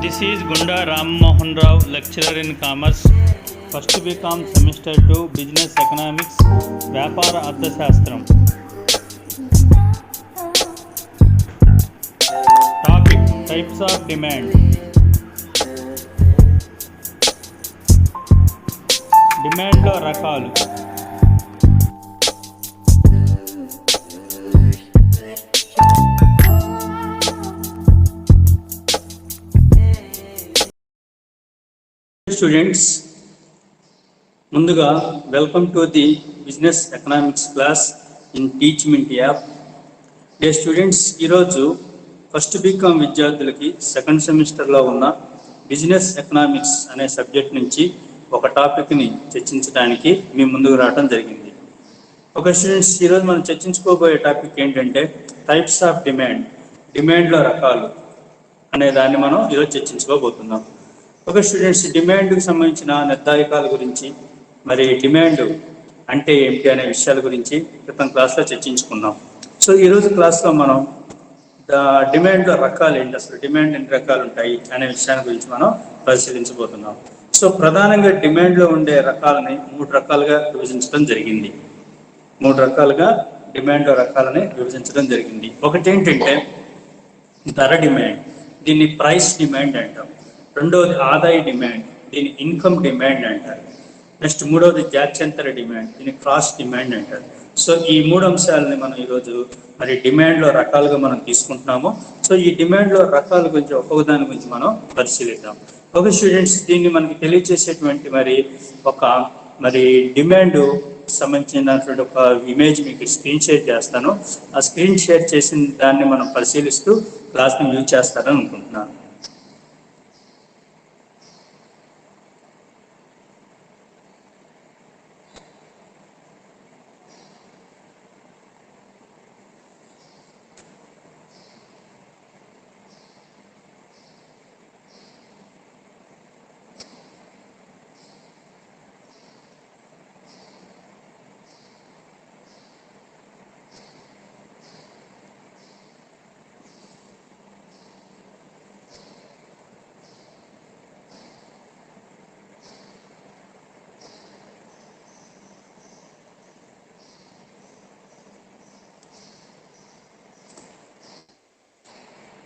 This is Gunda Ram Mohan Rao, lecturer in commerce, first BCom semester 2, business economics, వ్యాపార అర్థశాస్త్రం. Topic types of demand. డిమాండ్లో రకాలు. Students, ముందుగా welcome to the business economics class in Teachmint app. Dear students, ఈరోజు first BCom విద్యార్థులకి second సెమిస్టర్లో ఉన్న business economics అనే సబ్జెక్ట్ నుంచి ఒక టాపిక్ని చర్చించడానికి మీ ముందుకు రావడం జరిగింది. ఒక స్టూడెంట్స్, ఈరోజు మనం చర్చించుకోబోయే టాపిక్ ఏంటంటే టైప్స్ ఆఫ్ డిమాండ్, డిమాండ్లో రకాలు అనే దాన్ని మనం ఈరోజు చర్చించుకోబోతున్నాం. ఒక స్టూడెంట్స్, డిమాండ్కి సంబంధించిన నిర్ధారకాల గురించి, మరి డిమాండ్ అంటే ఏమిటి అనే విషయాల గురించి క్రితం క్లాస్లో చర్చించుకున్నాం. సో ఈరోజు క్లాస్లో మనం డిమాండ్లో రకాలు ఏంటి, అసలు డిమాండ్ ఎన్ని రకాలు ఉంటాయి అనే విషయాల గురించి మనం పరిశీలించబోతున్నాం. సో ప్రధానంగా డిమాండ్లో ఉండే రకాలని మూడు రకాలుగా విభజించడం జరిగింది. డిమాండ్లో రకాలని విభజించడం జరిగింది. ఒకటి ఏంటంటే ధర డిమాండ్, దీన్ని ప్రైస్ డిమాండ్ అంటాం. రెండవది ఆదాయ డిమాండ్, దీన్ని ఇన్కమ్ డిమాండ్ అంటారు. నెక్స్ట్ మూడవది జాత్యంతర డిమాండ్, దీన్ని క్రాస్ డిమాండ్ అంటారు. సో ఈ మూడు అంశాలని మనం ఈరోజు మరి డిమాండ్లో రకాలుగా మనం తీసుకుంటున్నాము. సో ఈ డిమాండ్లో రకాల గురించి ఒక్కొక్క దాని గురించి మనం పరిశీలిద్దాం. ఒక స్టూడెంట్స్, దీన్ని మనకి తెలియజేసేటువంటి మరి డిమాండ్ సంబంధించినటువంటి ఒక ఇమేజ్ మీకు స్క్రీన్ షేర్ చేస్తాను. ఆ స్క్రీన్ షేర్ చేసిన దాన్ని మనం పరిశీలిస్తూ క్లాస్ని యూజ్ చేస్తారని అనుకుంటున్నాను.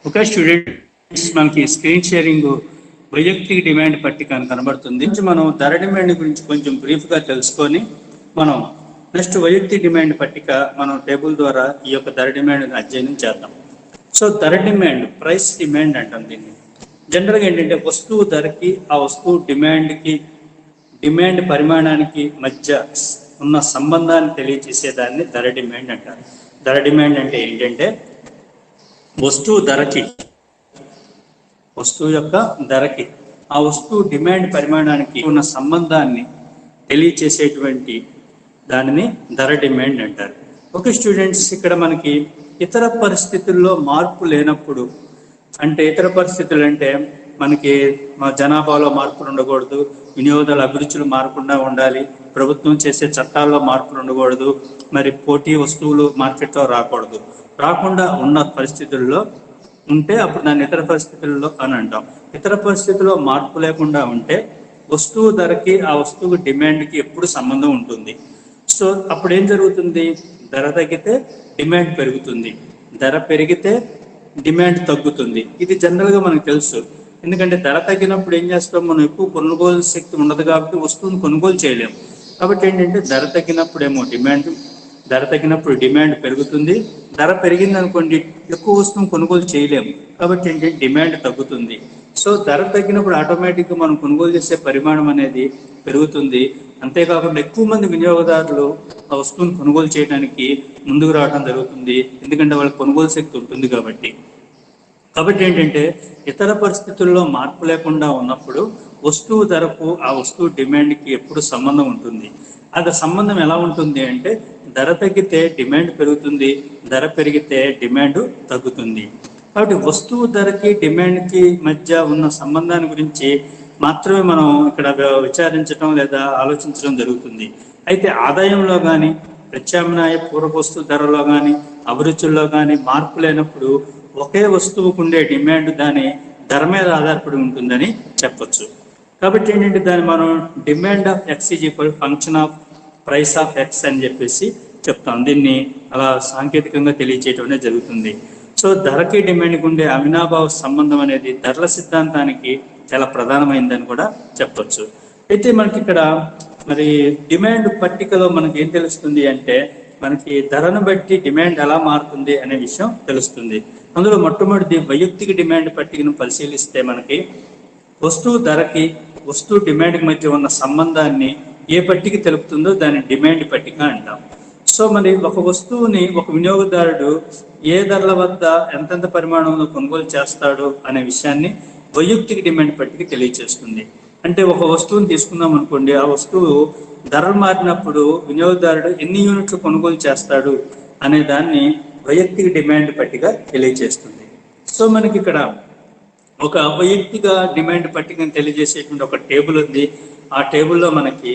ఒక స్టూడెంట్స్, మనకి స్క్రీన్ షేరింగ్ వైయక్తిక డిమాండ్ పట్టిక అని కనబడుతుంది. మనం ధర డిమాండ్ గురించి కొంచెం బ్రీఫ్గా తెలుసుకొని మనం నెక్స్ట్ వైయక్తిక డిమాండ్ పట్టిక మనం టేబుల్ ద్వారా ఈ యొక్క ధర డిమాండ్ అధ్యయనం చేద్దాం. సో ధర డిమాండ్, ప్రైస్ డిమాండ్ అంటాం దీన్ని. జనరల్గా ఏంటంటే వస్తువు ధరకి ఆ వస్తువు డిమాండ్ పరిమాణానికి మధ్య ఉన్న సంబంధాన్ని తెలియజేసేదాన్ని ధర డిమాండ్ అంటారు. ధర డిమాండ్ అంటే ఏంటంటే వస్తువు యొక్క ధరకి ఆ వస్తువు డిమాండ్ పరిమాణానికి ఉన్న సంబంధాన్ని తెలియచేసేటువంటి దానిని ధర డిమాండ్ అంటారు. ఓకే స్టూడెంట్స్, ఇక్కడ మనకి ఇతర పరిస్థితుల్లో మార్పు లేనప్పుడు, అంటే ఇతర పరిస్థితులు అంటే మనకి జనాభాలో మార్పులు ఉండకూడదు, వినియోగదారుల అభిరుచులు మారకుండా ఉండాలి, ప్రభుత్వం చేసే చట్టాల్లో మార్పులు ఉండకూడదు, మరి పోటీ వస్తువులు మార్కెట్లో రాకుండా ఉన్న పరిస్థితుల్లో ఉంటే అప్పుడు దాన్ని ఇతర పరిస్థితుల్లో అని అంటాం. ఇతర పరిస్థితుల్లో మార్పు లేకుండా ఉంటే వస్తువు ధరకి ఆ వస్తువు డిమాండ్కి ఎప్పుడు సంబంధం ఉంటుంది. సో అప్పుడు ఏం జరుగుతుంది, ధర తగ్గితే డిమాండ్ పెరుగుతుంది, ధర పెరిగితే డిమాండ్ తగ్గుతుంది. ఇది జనరల్గా మనకు తెలుసు. ఎందుకంటే ధర తగ్గినప్పుడు ఏం చేస్తాం, మనం ఎక్కువ కొనుగోలు శక్తి ఉండదు కాబట్టి వస్తువుని కొనుగోలు చేయలేము. కాబట్టి ఏంటంటే ధర తగ్గినప్పుడు డిమాండ్ పెరుగుతుంది, ధర పెరిగింది అనుకోండి ఎక్కువ వస్తువును కొనుగోలు చేయలేము కాబట్టి ఏంటంటే డిమాండ్ తగ్గుతుంది. సో ధర తగ్గినప్పుడు ఆటోమేటిక్గా మనం కొనుగోలు చేసే పరిమాణం అనేది పెరుగుతుంది. అంతేకాకుండా ఎక్కువ మంది వినియోగదారులు ఆ వస్తువును కొనుగోలు చేయడానికి ముందుకు రావడం జరుగుతుంది, ఎందుకంటే వాళ్ళకి కొనుగోలు శక్తి ఉంటుంది కాబట్టి ఏంటంటే ఇతర పరిస్థితుల్లో మార్పు లేకుండా ఉన్నప్పుడు వస్తువు ధరకు ఆ వస్తువు డిమాండ్కి ఎప్పుడు సంబంధం ఉంటుంది. అది సంబంధం ఎలా ఉంటుంది అంటే ధర తగ్గితే డిమాండ్ పెరుగుతుంది, ధర పెరిగితే డిమాండ్ తగ్గుతుంది. కాబట్టి వస్తువు ధరకి డిమాండ్కి మధ్య ఉన్న సంబంధాన్ని గురించి మాత్రమే మనం ఇక్కడ విచారించడం లేదా ఆలోచించడం జరుగుతుంది. అయితే ఆదాయంలో కానీ, ప్రత్యామ్నాయ పూరక వస్తువు ధరలో కానీ, అభిరుచుల్లో కానీ మార్పు లేనప్పుడు ఒకే వస్తువుకు ఉండే డిమాండ్ దాని ధర మీద ఆధారపడి ఉంటుందని చెప్పొచ్చు. కాబట్టి ఏంటంటే దాన్ని మనం demand of X is equal function of price of X అని చెప్పేసి చెప్తాం. దీన్ని అలా సాంకేతికంగా తెలియచేయటం అనేది జరుగుతుంది. సో ధరకి డిమాండ్కి ఉండే అవినాభావ సంబంధం అనేది ధరల సిద్ధాంతానికి చాలా ప్రధానమైందని కూడా చెప్పొచ్చు. అయితే మనకి ఇక్కడ మరి డిమాండ్ పట్టికలో మనకి ఏం తెలుస్తుంది అంటే మనకి ధరను బట్టి డిమాండ్ ఎలా మారుతుంది అనే విషయం తెలుస్తుంది. అందులో మొట్టమొదటి వైయక్తిక డిమాండ్ పట్టికను పరిశీలిస్తే మనకి వస్తువు ధరకి వస్తువు డిమాండ్కి మధ్య ఉన్న సంబంధాన్ని ఏ పట్టిక తెలుపుతుందో దాన్ని డిమాండ్ పట్టిక అంటాం. సో మరి ఒక వస్తువుని ఒక వినియోగదారుడు ఏ ధరల వద్ద ఎంతెంత పరిమాణంలో కొనుగోలు చేస్తాడు అనే విషయాన్ని వైయక్తిక డిమాండ్ పట్టిక తెలియజేస్తుంది. అంటే ఒక వస్తువుని తీసుకుందాం అనుకోండి, ఆ వస్తువు ధరలు మారినప్పుడు వినియోగదారుడు ఎన్ని యూనిట్లు కొనుగోలు చేస్తాడు అనే దాన్ని వైయక్తిక డిమాండ్ పట్టిక తెలియజేస్తుంది. సో మనకి ఇక్కడ ఒక వైయక్తిక డిమాండ్ పట్టికను తెలియజేసేటువంటి ఒక టేబుల్ ఉంది. ఆ టేబుల్లో మనకి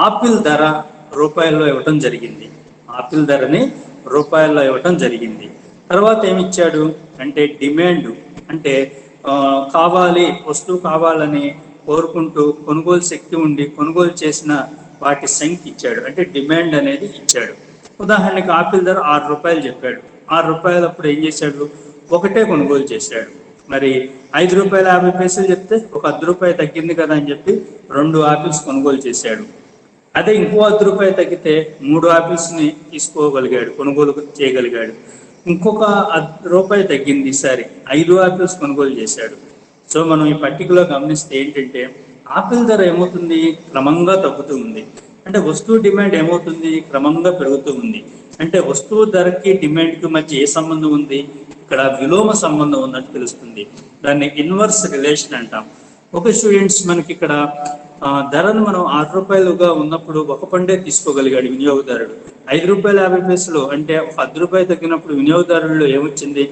ఆపిల్ ధర రూపాయల్లో ఇవ్వటం జరిగింది. ఆపిల్ ధరని రూపాయల్లో ఇవ్వటం జరిగింది. తర్వాత ఏమిచ్చాడు అంటే డిమాండ్ అంటే కావాలి, వస్తువు కావాలని కోరుకుంటూ కొనుగోలు శక్తి ఉండి కొనుగోలు చేసిన వాటి సంఖ్య ఇచ్చాడు, అంటే డిమాండ్ అనేది ఇచ్చాడు. ఉదాహరణకి ఆపిల్ ధర 6 రూపాయలు చెప్పాడు. 6 రూపాయలు అప్పుడు ఏం చేశాడు, ఒకటే కొనుగోలు చేశాడు. మరి 5 రూపాయల 50 పైసలు చెప్తే ఒక 10 రూపాయలు తగ్గింది కదా అని చెప్పి 2 ఆపిల్స్ కొనుగోలు చేశాడు. అదే ఇంకో 10 రూపాయలు తగ్గితే 3 ఆపిల్స్ని తీసుకోగలిగాడు, కొనుగోలు చేయగలిగాడు. ఇంకొక 10 రూపాయలు తగ్గింది, ఈసారి 5 ఆపిల్స్ కొనుగోలు చేశాడు. సో మనం ఈ పట్టికలో గమనిస్తే ఏంటంటే ఆపిల్ ధర ఏమవుతుంది, క్రమంగా తగ్గుతూ ఉంది. అంటే వస్తువు డిమాండ్ ఏమవుతుంది, క్రమంగా పెరుగుతూ ఉంది. అంటే వస్తువు ధరకి డిమాండ్కి మధ్య ఏ సంబంధం ఉంది, ఇక్కడ విలోమ సంబంధం ఉన్నట్టు తెలుస్తుంది. దాన్ని ఇన్వర్స్ రిలేషన్ అంటాం. ఒక స్టూడెంట్స్ మనకి ఇక్కడ ధరను మనం 6 రూపాయలుగా ఉన్నప్పుడు ఒక పండే తీసుకోగలిగాడు వినియోగదారుడు. 5 రూపాయల 50 పైసలు అంటే ఒక 10 రూపాయలు తగ్గినప్పుడు వినియోగదారుల్లో ఏమొచ్చింది,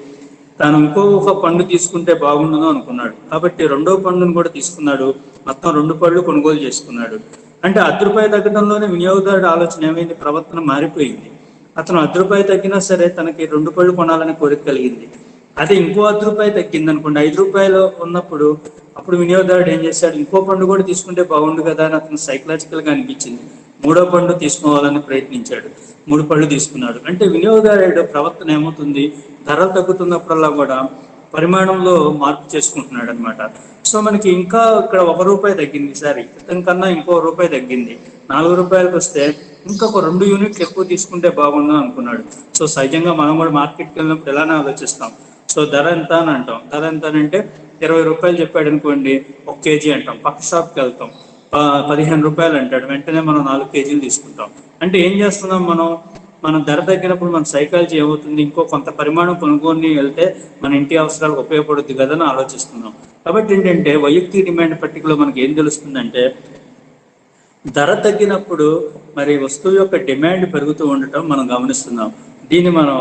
తాను ఇంకొక పండు తీసుకుంటే బాగుండును అనుకున్నాడు. కాబట్టి 2వ పండును కూడా తీసుకున్నాడు. మొత్తం 2 పళ్ళు కొనుగోలు చేసుకున్నాడు. అంటే 10 రూపాయలు తగ్గడంలోనే వినియోగదారుడు ఆలోచన ఏమైంది, ప్రవర్తన మారిపోయింది. అతను 10 రూపాయలు తగ్గినా సరే తనకి 2 పళ్ళు కొనాలని కోరిక కలిగింది. అదే ఇంకో 10 రూపాయలు తగ్గింది అనుకోండి, 5 రూపాయలు ఉన్నప్పుడు అప్పుడు వినియోగదారుడు ఏం చేశాడు, ఇంకో పండు కూడా తీసుకుంటే బాగుండు కదా అని అతను సైకలాజికల్గా అనిపించింది. 3వ పండు తీసుకోవాలని ప్రయత్నించాడు, 3 పళ్ళు తీసుకున్నాడు. అంటే వినియోగదారుడు ప్రవర్తన ఏమవుతుంది, ధరలు తగ్గుతున్నప్పుడల్లా కూడా పరిమాణంలో మార్పు చేసుకుంటున్నాడు అనమాట. సో మనకి ఇంకా ఇక్కడ 1 రూపాయి తగ్గింది, ఈసారి క్రితం కన్నా ఇంకో రూపాయి తగ్గింది. 4 రూపాయలకు వస్తే ఇంకొక 2 యూనిట్లు ఎక్కువ తీసుకుంటే బాగుండు అనుకున్నాడు. సో సహజంగా మనం కూడా మార్కెట్కి వెళ్ళినప్పుడు ఎలానే ఆలోచిస్తాం. సో ధర ఎంత అని అంటాం, ధర ఎంత అంటే 20 రూపాయలు చెప్పాడు అనుకోండి, 1 కేజీ అంటాం. పక్క షాప్కి వెళ్తాం, 15 రూపాయలు అంటాడు, వెంటనే మనం 4 కేజీలు తీసుకుంటాం. అంటే ఏం చేస్తున్నాం, మనం ధర తగ్గినప్పుడు మన సైకాలజీ ఏమవుతుంది, ఇంకో కొంత పరిమాణం కొనుగోని వెళ్తే మన ఇంటి అవసరాలకు ఉపయోగపడుద్ది కదా అని ఆలోచిస్తున్నాం. కాబట్టి ఏంటంటే వైయక్తిక డిమాండ్ పట్టికలో మనకి ఏం తెలుస్తుందంటే ధర తగ్గినప్పుడు మరి వస్తువు యొక్క డిమాండ్ పెరుగుతూ ఉండటం మనం గమనిస్తున్నాం. దీన్ని మనం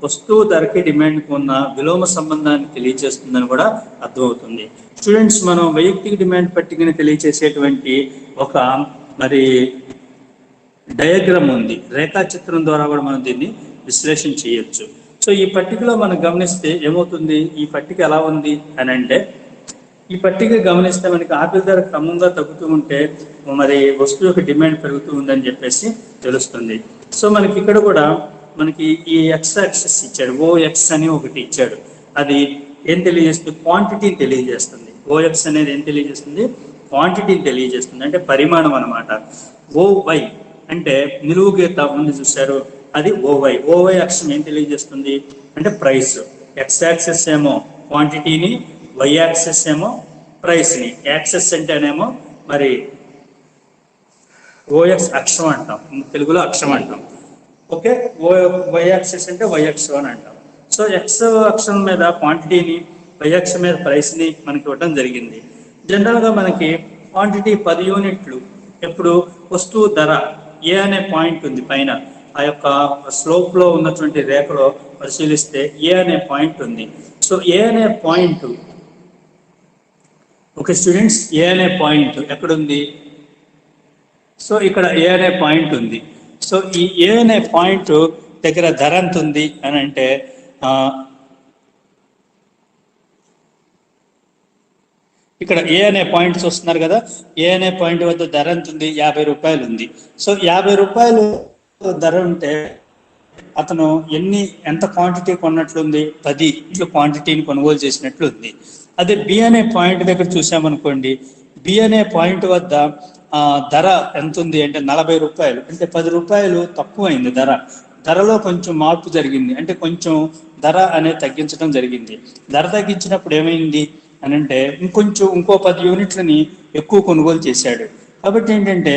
వస్తువు ధరకి డిమాండ్కి ఉన్న విలోమ సంబంధాన్ని తెలియజేస్తుందని కూడా అర్థమవుతుంది. స్టూడెంట్స్, మనం వైయక్తిక డిమాండ్ పట్టికని తెలియజేసేటువంటి ఒక మరి డయాగ్రామ్ ఉంది, రేఖాచిత్రం ద్వారా కూడా మనం దీన్ని విశ్లేషణ చేయొచ్చు. సో ఈ పట్టికలో మనం గమనిస్తే ఏమవుతుంది, ఈ పట్టిక ఎలా ఉంది అని అంటే ఈ పట్టిక గమనిస్తే మనకి ఆపిల్ ధర క్రమంగా తగ్గుతూ ఉంటే మరి వస్తువు యొక్క డిమాండ్ పెరుగుతూ ఉందని చెప్పేసి తెలుస్తుంది. సో మనకి ఇక్కడ కూడా మనకి ఈ ఎక్స్ యాక్సిస్ ఇచ్చాడు, ఓఎక్స్ అని ఒకటి ఇచ్చాడు. అది ఏం తెలియజేస్తుంది, క్వాంటిటీని తెలియజేస్తుంది. ఓఎక్స్ అనేది ఏం తెలియజేస్తుంది, క్వాంటిటీని తెలియజేస్తుంది, అంటే పరిమాణం అనమాట. ఓవై అంటే నిలువు గీత ఉంది చూశారు, అది ఓవై. ఓవై అక్షం ఏం తెలియజేస్తుంది అంటే ప్రైస్. ఎక్స్ యాక్సెస్ ఏమో క్వాంటిటీని, వై యాక్సెస్ ఏమో ప్రైస్ని. యాక్సెస్ అంటేనేమో మరి ఓఎక్స్ అక్షం అంటాం, తెలుగులో అక్షం అంటాం. ఓకే, వై యాక్సెస్ అంటే వై అక్షం అని అంటాం. సో ఎక్స్ అక్షం మీద క్వాంటిటీని, వై అక్షం మీద ప్రైస్ని మనకి ఇవ్వడం జరిగింది. జనరల్గా మనకి క్వాంటిటీ 10 యూనిట్లు ఎప్పుడు వస్తువు ధర ఏ అనే పాయింట్ ఉంది పైన, ఆ యొక్క స్లోప్లో ఉన్నటువంటి రేఖలో పరిశీలిస్తే ఏ అనే పాయింట్ ఉంది. సో ఏ అనే పాయింట్, ఓకే స్టూడెంట్స్, ఏ అనే పాయింట్ ఎక్కడుంది, సో ఇక్కడ ఏ అనే పాయింట్ ఉంది. సో ఈ ఏ అనే పాయింట్ దగ్గర ధర ఎంత ఉంది అని అంటే ఇక్కడ ఏ అనే పాయింట్ చూస్తున్నారు కదా, ఏ అనే పాయింట్ వద్ద ధర ఎంత ఉంది, 50 రూపాయలు ఉంది. సో 50 రూపాయలు ధర ఉంటే అతను ఎంత క్వాంటిటీ కొన్నట్లుంది, 10 ఇట్లా క్వాంటిటీని కొనుగోలు చేసినట్లు ఉంది. అదే బి అనే పాయింట్ దగ్గర చూసామనుకోండి, బి అనే పాయింట్ వద్ద ధర ఎంత ఉంది అంటే 40 రూపాయలు, అంటే 10 రూపాయలు తక్కువైంది ధర. ధరలో కొంచెం మార్పు జరిగింది, అంటే కొంచెం ధర అనేది తగ్గించడం జరిగింది. ధర తగ్గించినప్పుడు ఏమైంది అని అంటే ఇంకో 10 యూనిట్లని ఎక్కువ కొనుగోలు చేశాడు. కాబట్టి ఏంటంటే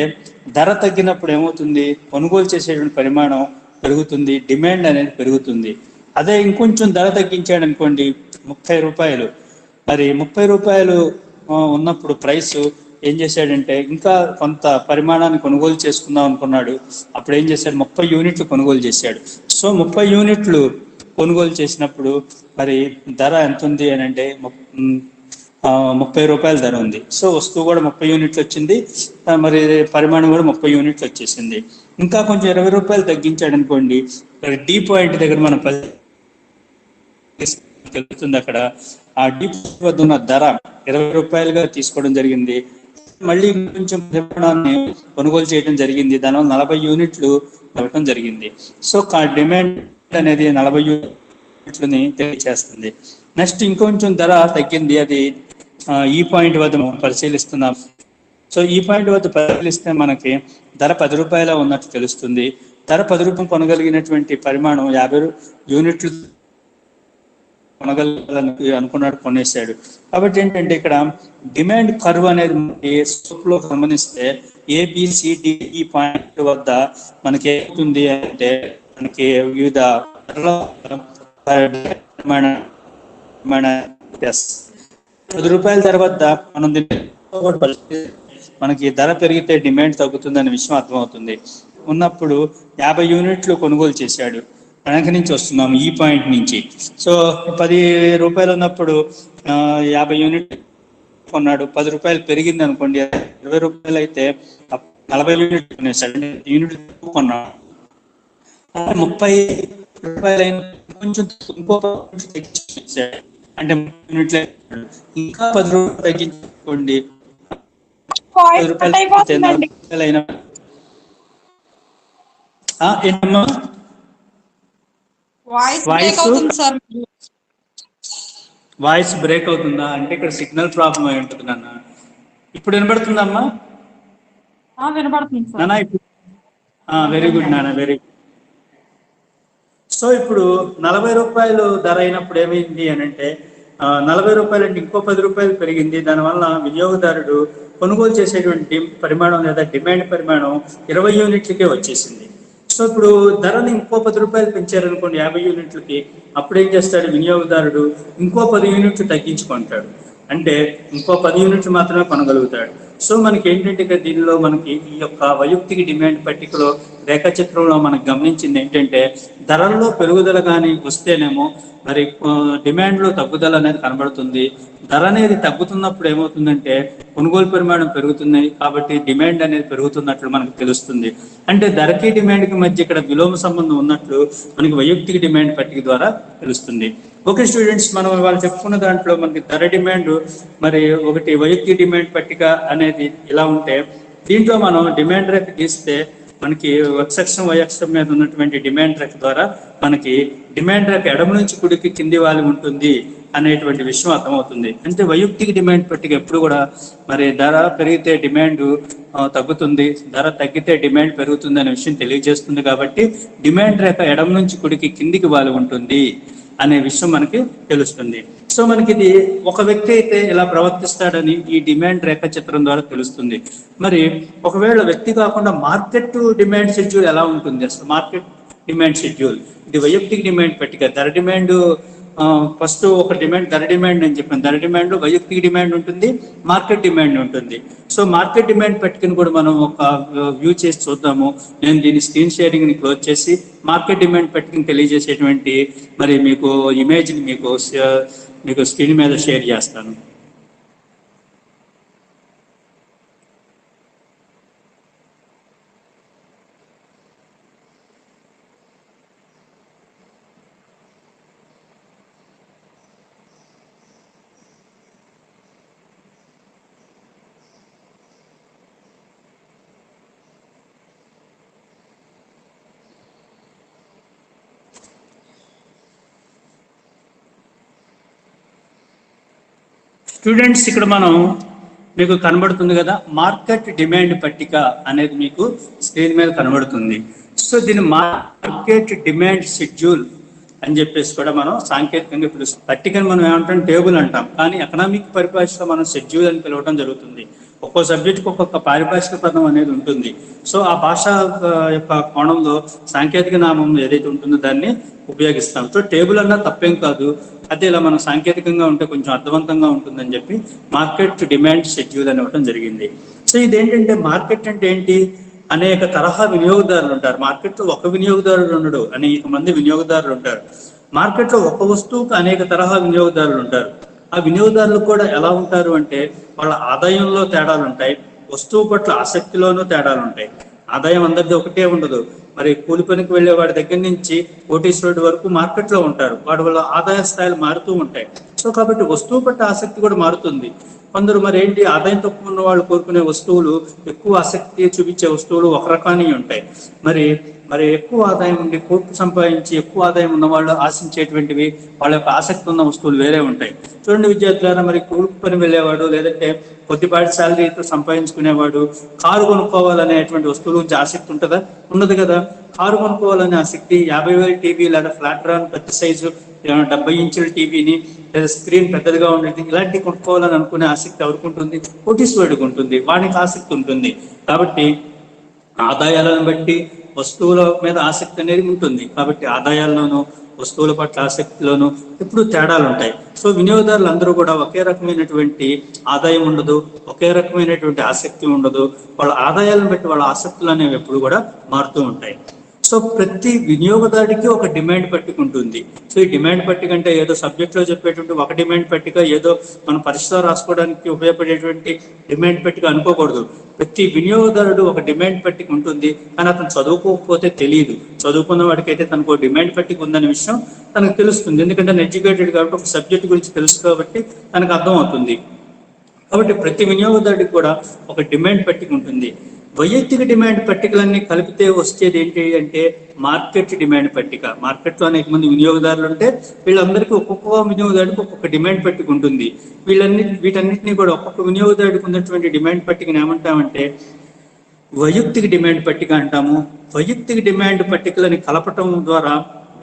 ధర తగ్గినప్పుడు ఏమవుతుంది, కొనుగోలు చేసేటువంటి పరిమాణం పెరుగుతుంది, డిమాండ్ అనేది పెరుగుతుంది. అదే ఇంకొంచెం ధర తగ్గించాడు అనుకోండి, 30 రూపాయలు, మరి 30 రూపాయలు ఉన్నప్పుడు ప్రైస్ ఏం చేశాడంటే ఇంకా కొంత పరిమాణాన్ని కొనుగోలు చేసుకుందాం అనుకున్నాడు. అప్పుడు ఏం చేశాడు, 30 యూనిట్లు కొనుగోలు చేశాడు. సో 30 యూనిట్లు కొనుగోలు చేసినప్పుడు మరి ధర ఎంత ఉంది అని అంటే 30 రూపాయల ధర ఉంది. సో వస్తువు కూడా 30 యూనిట్లు వచ్చింది, మరి పరిమాణం కూడా 30 యూనిట్లు వచ్చేసింది. ఇంకా కొంచెం 20 రూపాయలు తగ్గించాడు అనుకోండి, డి పాయింట్ దగ్గర మనం తెలుస్తుంది, అక్కడ ఆ డి వద్ద ఉన్న ధర 20 రూపాయలుగా తీసుకోవడం జరిగింది. మళ్ళీ కొంచెం పరిమాణాన్ని కొనుగోలు చేయడం జరిగింది, దానివల్ల 40 యూనిట్లు ఇవ్వడం జరిగింది. సో డిమాండ్ అనేది 40 యూనిట్లని తెలియచేస్తుంది. నెక్స్ట్ ఇంకొంచెం ధర తగ్గింది, అది ఈ పాయింట్ వద్ద పరిశీలిస్తున్నాం. సో ఈ పాయింట్ వద్ద పరిశీలిస్తే మనకి ధర 10 రూపాయల ఉన్నట్టు తెలుస్తుంది. ధర 10 రూపాయలు కొనగలిగినటువంటి పరిమాణం 50 యూనిట్లు కొనగలని అనుకున్నాడు, కొనేసాడు. కాబట్టి ఏంటంటే ఇక్కడ డిమాండ్ కర్వ్ అనేది స్కోప్ లో గమనిస్తే ఏబిసిడిఈ పాయింట్ వద్ద మనకి ఏమవుతుంది అంటే మనకి వివిధ 10 రూపాయల తర్వాత మనం మనకి ధర పెరిగితే డిమాండ్ తగ్గుతుందనే విషయం అర్థమవుతుంది. ఉన్నప్పుడు 50 యూనిట్లు కొనుగోలు చేశాడు, వెనక నుంచి వస్తున్నాము ఈ పాయింట్ నుంచి. సో 10 రూపాయలు ఉన్నప్పుడు 50 యూనిట్లు కొన్నాడు, 10 రూపాయలు పెరిగింది అనుకోండి, 20 రూపాయలు అయితే 40 యూనిట్లు కొనేసాడు, యూనిట్లు కొన్నాడు. 30 రూపాయలు అయిన కొంచెం ఇంకో తగ్గించాడు, అంటే 30 యూనిట్లే, ఇంకా 10 రూపాయలు తగ్గించుకోండి, 10 రూపాయలు అయినా ఏంటమ్మా వాయిస్ బ్రేక్ అవుతుందా అంటే ఇక్కడ సిగ్నల్ ప్రాబ్లం అయి ఉంటుంది నాన్న. ఇప్పుడు వినబడుతుందమ్మా? వినబడుతుంది నాన్న ఇప్పుడు వెరీ గుడ్ నాన్న, వెరీ గుడ్. సో ఇప్పుడు 40 రూపాయలు ధర అయినప్పుడు ఏమైంది అని అంటే 40 రూపాయలు అంటే ఇంకో 10 రూపాయలు పెరిగింది. దానివల్ల వినియోగదారుడు కొనుగోలు చేసేటువంటి పరిమాణం లేదా డిమాండ్ పరిమాణం 20 యూనిట్లకే వచ్చేసింది. సో ఇప్పుడు ధరని ఇంకో 10 రూపాయలు పెంచారనుకోండి 50 యూనిట్లకి, అప్పుడు ఏం చేస్తాడు వినియోగదారుడు, ఇంకో 10 యూనిట్లు తగ్గించుకుంటాడు, అంటే ఇంకో 10 యూనిట్లు మాత్రమే కొనగలుగుతాడు. సో మనకి ఏంటంటే ఇక్కడ దీనిలో మనకి ఈ యొక్క వైయక్తిక డిమాండ్ పట్టికలో రేఖాచిత్రంలో మనకు గమనించింది ఏంటంటే ధరల్లో పెరుగుదల కానీ వస్తేనేమో మరి డిమాండ్లో తగ్గుదల అనేది కనబడుతుంది. ధర అనేది తగ్గుతున్నప్పుడు ఏమవుతుందంటే కొనుగోలు పరిమాణం పెరుగుతుంది, కాబట్టి డిమాండ్ అనేది పెరుగుతున్నట్లు మనకు తెలుస్తుంది. అంటే ధరకి డిమాండ్కి మధ్య ఇక్కడ విలోమ సంబంధం ఉన్నట్లు మనకి వైయక్తిక డిమాండ్ పట్టిక ద్వారా తెలుస్తుంది. ఓకే స్టూడెంట్స్, మనం వాళ్ళు చెప్పుకున్న దాంట్లో మనకి ధర డిమాండ్ మరి ఒకటి వైయక్తిక డిమాండ్ పట్టిక అనేది ఇలా ఉంటే, దీంట్లో మనం డిమాండ్ రేఖ గీస్తే మనకి x అక్షం y అక్షం మీద ఉన్నటువంటి డిమాండ్ రేఖ ద్వారా మనకి డిమాండ్ రేఖ ఎడమ నుంచి కుడికి కింది వాలి ఉంటుంది అనేటువంటి విషయం అర్థమవుతుంది. అంటే వైయక్తిక డిమాండ్ పట్టిక ఎప్పుడు కూడా మరి ధర పెరిగితే డిమాండ్ తగ్గుతుంది, ధర తగ్గితే డిమాండ్ పెరుగుతుంది అనే విషయం తెలియజేస్తుంది. కాబట్టి డిమాండ్ రేఖ ఎడమ నుంచి కుడికి కిందికి వాలి ఉంటుంది అనే విషయం మనకి తెలుస్తుంది. సో మనకి ఇది ఒక వ్యక్తి అయితే ఇలా ప్రవర్తిస్తాడని ఈ డిమాండ్ రేఖ చిత్రం ద్వారా తెలుస్తుంది. మరి ఒకవేళ వ్యక్తి కాకుండా మార్కెట్ డిమాండ్ షెడ్యూల్ ఎలా ఉంటుంది, అసలు మార్కెట్ డిమాండ్ షెడ్యూల్ ఇది వైయక్తిక డిమాండ్ పట్టిక. ధర డిమాండ్ ఫస్ట్ ఒక ధర డిమాండ్ అని చెప్పాను, ధర డిమాండ్ వైయక్తిక డిమాండ్ ఉంటుంది, మార్కెట్ డిమాండ్ ఉంటుంది. సో మార్కెట్ డిమాండ్ పట్టికను కూడా మనం ఒక వ్యూ చేసి చూద్దాము. నేను దీని స్క్రీన్ షేరింగ్ ని క్లోజ్ చేసి మార్కెట్ డిమాండ్ పట్టికను తెలియజేసేటువంటి మరి మీకు ఇమేజ్ని మీకు స్క్రీన్ మీద షేర్ చేస్తాను. స్టూడెంట్స్ ఇక్కడ మనం మీకు కనబడుతుంది కదా, మార్కెట్ డిమాండ్ పట్టిక అనేది మీకు స్క్రీన్ మీద కనబడుతుంది. సో దీన్ని మార్కెట్ డిమాండ్ షెడ్యూల్ అని చెప్పేసి కూడా మనం సాంకేతికంగా పిలుస్తాం. పట్టికని మనం ఏమంటాం, టేబుల్ అంటాం, కానీ ఎకనామిక్ పరిభాషలో మనం షెడ్యూల్ అని పిలవడం జరుగుతుంది. ఒక్కో సబ్జెక్ట్కి ఒక్కొక్క పారిభాషిక పదం అనేది ఉంటుంది. సో ఆ భాష యొక్క కోణంలో సాంకేతిక నామం ఏదైతే ఉంటుందో దాన్ని ఉపయోగిస్తాం. సో టేబుల్ అన్నా తప్పేం కాదు, అదే ఇలా మనం సాంకేతికంగా ఉంటే కొంచెం అర్థవంతంగా ఉంటుందని చెప్పి మార్కెట్ డిమాండ్ షెడ్యూల్ అని ఇవ్వడం జరిగింది. సో ఇదేంటంటే, మార్కెట్ అంటే ఏంటి, అనేక తరహా వినియోగదారులు ఉంటారు. మార్కెట్లో ఒక వినియోగదారుడు ఉండడు, అనేక మంది వినియోగదారులు ఉంటారు. మార్కెట్లో ఒక వస్తువుకు అనేక తరహా వినియోగదారులు ఉంటారు. ఆ వినియోగదారులు కూడా ఎలా ఉంటారు అంటే, వాళ్ళ ఆదాయంలో తేడాలు ఉంటాయి, వస్తువు పట్ల ఆసక్తిలోనూ తేడాలు ఉంటాయి. ఆదాయం అందరిది ఒకటే ఉండదు. మరి కూలి పనికి వెళ్ళే వాడి దగ్గర నుంచి కోటీశ్వరుడి వరకు మార్కెట్లో ఉంటారు. వాడి వల్ల ఆదాయ స్థాయిలు మారుతూ ఉంటాయి. సో కాబట్టి వస్తువు పట్ల ఆసక్తి కూడా మారుతుంది. కొందరు మరి ఏంటి, ఆదాయం తక్కువ ఉన్న వాళ్ళు కోరుకునే వస్తువులు, ఎక్కువ ఆసక్తి చూపించే వస్తువులు ఒక రకానికి ఉంటాయి. మరి మరి ఎక్కువ ఆదాయం ఉండి కోట్లు సంపాదించి ఎక్కువ ఆదాయం ఉన్న వాళ్ళు ఆశించేటువంటివి, వాళ్ళ యొక్క ఆసక్తి ఉన్న వస్తువులు వేరే ఉంటాయి. చూడండి విద్యార్థులారా, మరి కూలి పని వెళ్ళేవాడు, లేదంటే కొద్దిపాటి శాలరీతో సంపాదించుకునేవాడు కారు కొనుక్కోవాలనేటువంటి వస్తువుల గురించి ఆసక్తి ఉంటుందా? ఉండదు కదా. కారు కొనుక్కోవాలనే ఆసక్తి 50,000 టీవీ లేదా ఫ్లాట్ రాన్ పెద్ద సైజు 70 ఇంచుల టీవీని, లేదా స్క్రీన్ పెద్దదిగా ఉండేది, ఇలాంటివి కొనుక్కోవాలని అనుకునే ఆసక్తి ఎవరికి ఉంటుంది? కోటీశ్వరుడికి ఉంటుంది, వానికి ఆసక్తి ఉంటుంది. కాబట్టి ఆదాయాలను బట్టి వస్తువుల మీద ఆసక్తి అనేది ఉంటుంది. కాబట్టి ఆదాయాల్లోనూ వస్తువుల పట్ల ఆసక్తిలోనూ ఎప్పుడు తేడాలు ఉంటాయి. సో వినియోగదారులు అందరూ కూడా ఒకే రకమైనటువంటి ఆదాయం ఉండదు, ఒకే రకమైనటువంటి ఆసక్తి ఉండదు. వాళ్ళ ఆదాయాలను బట్టి వాళ్ళ ఆసక్తులు అనేవి ఎప్పుడు కూడా మారుతూ ఉంటాయి. సో ప్రతి వినియోగదారుడికి ఒక డిమాండ్ పట్టిక ఉంటుంది. సో ఈ డిమాండ్ పట్టిక అంటే ఏదో సబ్జెక్ట్లో చెప్పేటువంటి ఒక డిమాండ్ పట్టిక, ఏదో మనం పరీక్షలో రాసుకోవడానికి ఉపయోగపడేటువంటి డిమాండ్ పట్టిక అనుకోకూడదు. ప్రతి వినియోగదారుడు ఒక డిమాండ్ పట్టిక ఉంటుంది, కానీ అతను చదువుకోకపోతే తెలియదు. చదువుకున్న వాడికి అయితే తనకు డిమాండ్ పట్టిక ఉందనే విషయం తనకు తెలుస్తుంది. ఎందుకంటే ఎడ్యుకేటెడ్ కాబట్టి, ఒక సబ్జెక్ట్ గురించి తెలుసు కాబట్టి తనకు అర్థం అవుతుంది. కాబట్టి ప్రతి వినియోగదారుడికి కూడా ఒక డిమాండ్ పట్టిక ఉంటుంది. వైయక్తిక డిమాండ్ పట్టికలన్నీ కలిపితే వచ్చేది ఏంటి అంటే మార్కెట్ డిమాండ్ పట్టిక. మార్కెట్లో అనేక మంది వినియోగదారులు ఉంటే వీళ్ళందరికీ ఒక్కొక్క వినియోగదారుడికి ఒక్కొక్క డిమాండ్ పట్టిక ఉంటుంది. వీటన్నిటిని కూడా ఒక్కొక్క వినియోగదారుడికి ఉన్నటువంటి డిమాండ్ పట్టికను ఏమంటామంటే వైయక్తిక డిమాండ్ పట్టిక అంటాము. వైయక్తిక డిమాండ్ పట్టికలని కలపటం ద్వారా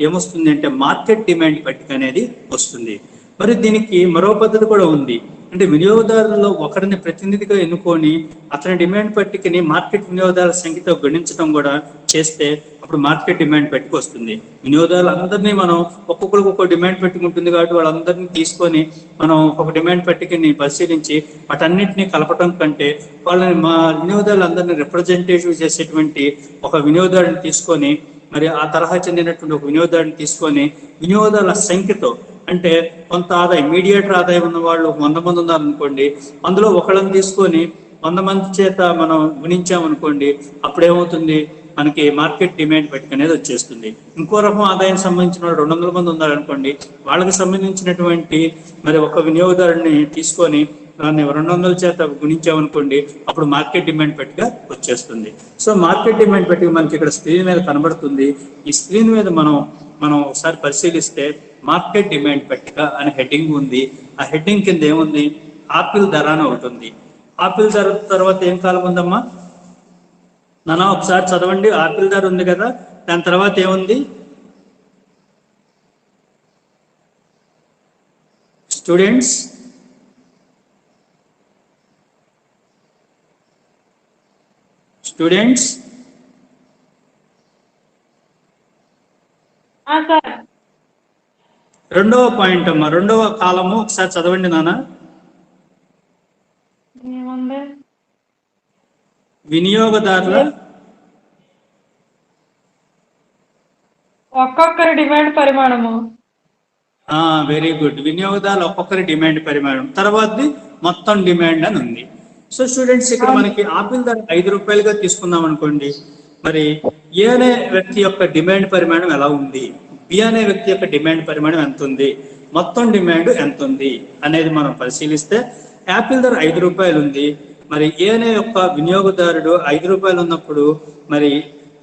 ఏమొస్తుంది అంటే మార్కెట్ డిమాండ్ పట్టిక అనేది వస్తుంది. మరి దీనికి మరో పద్ధతి కూడా ఉంది. అంటే వినియోగదారులలో ఒకరిని ప్రతినిధిగా ఎన్నుకొని అతని డిమాండ్ పట్టికని మార్కెట్ వినియోగదారుల సంఖ్యతో గణించడం కూడా చేస్తే అప్పుడు మార్కెట్ డిమాండ్ పట్టిక వస్తుంది. వినియోగదారులు అందరినీ మనం ఒక్కొక్కరికి ఒక్కొక్క డిమాండ్ పట్టిక ఉంటుంది కాబట్టి వాళ్ళందరినీ తీసుకొని మనం ఒక డిమాండ్ పట్టికని పరిశీలించి వాటన్నింటినీ కలపటం కంటే వాళ్ళని మా వినియోగదారులు అందరినీ రిప్రజెంటేటివ్ చేసేటువంటి ఒక వినియోగదారుని తీసుకొని, మరి ఆ తరహా చెందినటువంటి ఒక వినియోగదారుని తీసుకొని వినియోగదారుల సంఖ్యతో, అంటే కొంత ఆదాయం, మీడియేటర్ ఆదాయం ఉన్న వాళ్ళు 100 మంది ఉన్నారనుకోండి, అందులో ఒకళ్ళని తీసుకొని 100 మంది చేత మనం గుణించామనుకోండి, అప్పుడేమవుతుంది, మనకి మార్కెట్ డిమాండ్ పట్టిక అనేది వచ్చేస్తుంది. ఇంకో రకం ఆదాయం సంబంధించిన వాళ్ళు 200 మంది ఉన్నారనుకోండి, వాళ్ళకి సంబంధించినటువంటి మరి ఒక వినియోగదారుని తీసుకొని దాన్ని 200 చేత గుణించామనుకోండి, అప్పుడు మార్కెట్ డిమాండ్ పట్టిక వచ్చేస్తుంది. సో మార్కెట్ డిమాండ్ పట్టిక మనకి ఇక్కడ స్క్రీన్ మీద కనబడుతుంది. ఈ స్క్రీన్ మీద మనం ఒకసారి పరిశీలిస్తే మార్కెట్ డిమాండ్ పట్టిక అనే హెడ్డింగ్ ఉంది. ఆ హెడ్డింగ్ కింద ఏముంది, ఆపిల్ ధర అని ఒకటి ఉంది. ఆపిల్ ధర తర్వాత ఏం కాలం ఉందమ్మా నాన్న, ఒకసారి చదవండి. ఆపిల్ ధర ఉంది కదా, దాని తర్వాత ఏముంది స్టూడెంట్స్? స్టూడెంట్స్ రెండవ పాయింట్ అమ్మా, రెండవ కాలము ఒకసారి చదవండి నాన్న. వినియోగదారుల ఒక్కొక్కరి డిమాండ్ పరిమాణము. Very good. వినియోగదారులు ఒక్కొక్కరి డిమాండ్ పరిమాణం, తర్వాతది మొత్తం డిమాండ్ అని ఉంది. సో స్టూడెంట్స్ ఇక్కడ మనకి ఆపిల్ ధర 5 రూపాయలుగా తీసుకుందాం అనుకోండి. మరి ఏ అనే వ్యక్తి యొక్క డిమాండ్ పరిమాణం ఎలా ఉంది, బి అనే వ్యక్తి యొక్క డిమాండ్ పరిమాణం ఎంత ఉంది, మొత్తం డిమాండ్ ఎంత ఉంది అనేది మనం పరిశీలిస్తే యాపిల్ ధర 5 రూపాయలు ఉంది. మరి ఏ అనే యొక్క వినియోగదారుడు 5 రూపాయలు ఉన్నప్పుడు మరి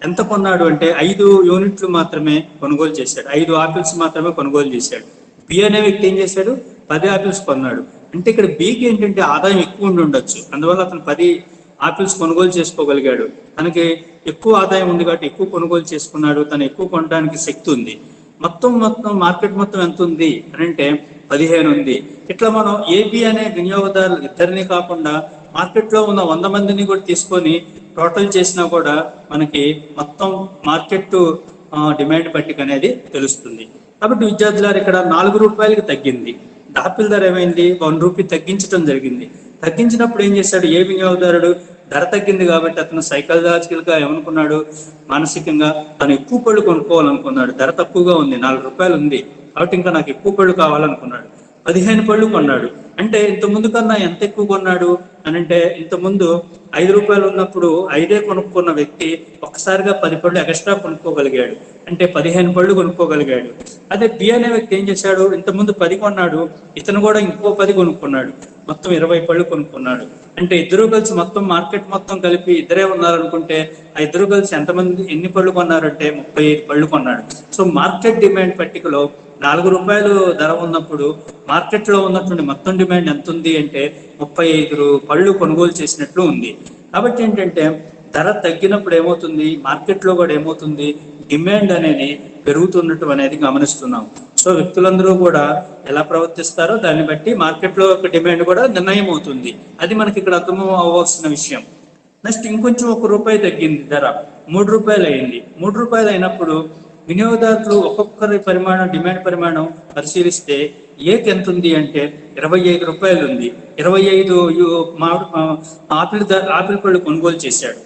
ఎంత కొన్నాడు అంటే 5 యూనిట్లు మాత్రమే కొనుగోలు చేశాడు, 5 ఆపిల్స్ మాత్రమే కొనుగోలు చేశాడు. బి అనే వ్యక్తి ఏం చేశాడు, 10 ఆపిల్స్ కొన్నాడు. అంటే ఇక్కడ బికి ఏంటంటే ఆదాయం ఎక్కువ ఉండి ఉండొచ్చు, అందువల్ల అతను 10 ఆపిల్స్ కొనుగోలు చేసుకోగలిగాడు. తనకి ఎక్కువ ఆదాయం ఉంది కాబట్టి ఎక్కువ కొనుగోలు చేసుకున్నాడు, తను ఎక్కువ కొనడానికి శక్తి ఉంది. మొత్తం మార్కెట్ మొత్తం ఎంత ఉంది అని అంటే 15 ఉంది. ఇట్లా మనం ఏబి అనే వినియోగదారులు ఇద్దరిని కాకుండా మార్కెట్లో ఉన్న 100 మందిని కూడా తీసుకొని టోటల్ చేసినా కూడా మనకి మొత్తం మార్కెట్ డిమాండ్ పట్టిక అనేది తెలుస్తుంది. కాబట్టి విద్యార్థులారు ఇక్కడ 4 రూపాయలకి తగ్గింది. ఆపిల్ ధర ఏమైంది, 1 రూపీ తగ్గించడం జరిగింది. తగ్గించినప్పుడు ఏం చేశాడు ఏ వినియోగదారుడు, ధర తగ్గింది కాబట్టి అతను సైకలాజికల్ గా ఏమనుకున్నాడు, మానసికంగా తను ఎక్కువ పళ్ళు కొనుక్కోవాలనుకున్నాడు. ధర తక్కువగా ఉంది, 4 రూపాయలు ఉంది కాబట్టి ఇంకా నాకు ఎక్కువ పళ్ళు కావాలనుకున్నాడు. 15 పళ్ళు కొన్నాడు. అంటే ఇంత ముందు కన్నా ఎంత ఎక్కువ కొన్నాడు అని అంటే, ఇంత ముందు 5 రూపాయలు ఉన్నప్పుడు 5 కొనుక్కున్న వ్యక్తి ఒక్కసారిగా 10 పళ్ళు ఎక్స్ట్రా కొనుక్కోగలిగాడు, అంటే 15 పళ్ళు కొనుక్కోగలిగాడు. అదే బి అనే వ్యక్తి ఏం చేశాడు, ఇంత ముందు 10 కొన్నాడు, ఇతను కూడా ఇంకో 10 కొనుక్కున్నాడు, మొత్తం 20 పళ్ళు కొనుక్కున్నాడు. అంటే ఇద్దరు కలిసి మొత్తం మార్కెట్ మొత్తం కలిపి ఇద్దరే ఉన్నారనుకుంటే ఆ ఇద్దరు కలిసి ఎన్ని పళ్ళు కొన్నారంటే 35 పళ్ళు కొన్నాడు. సో మార్కెట్ డిమాండ్ పట్టికలో 4 రూపాయలు ధర ఉన్నప్పుడు మార్కెట్ లో ఉన్నటువంటి మొత్తం డిమాండ్ ఎంత ఉంది అంటే 35 పళ్ళు కొనుగోలు చేసినట్లు ఉంది. కాబట్టి ఏంటంటే ధర తగ్గినప్పుడు ఏమవుతుంది, మార్కెట్ లో కూడా ఏమవుతుంది, డిమాండ్ అనేది పెరుగుతున్నట్టు అనేది గమనిస్తున్నాం. సో వ్యక్తులందరూ కూడా ఎలా ప్రవర్తిస్తారో దాన్ని బట్టి మార్కెట్ లో ఒక డిమాండ్ కూడా నిర్ణయం అవుతుంది. అది మనకి ఇక్కడ అర్థం అవ్వాల్సిన విషయం. నెక్స్ట్ ఇంకొంచెం 1 రూపాయి తగ్గింది, ధర 3 రూపాయలు అయింది. 3 రూపాయలు అయినప్పుడు వినియోగదారులు ఒక్కొక్కరి పరిమాణం, డిమాండ్ పరిమాణం పరిశీలిస్తే ఏకి ఎంత ఉంది అంటే 25 రూపాయలు ఉంది. 25 ఆపిల్ పళ్ళు కొనుగోలు చేశాడు.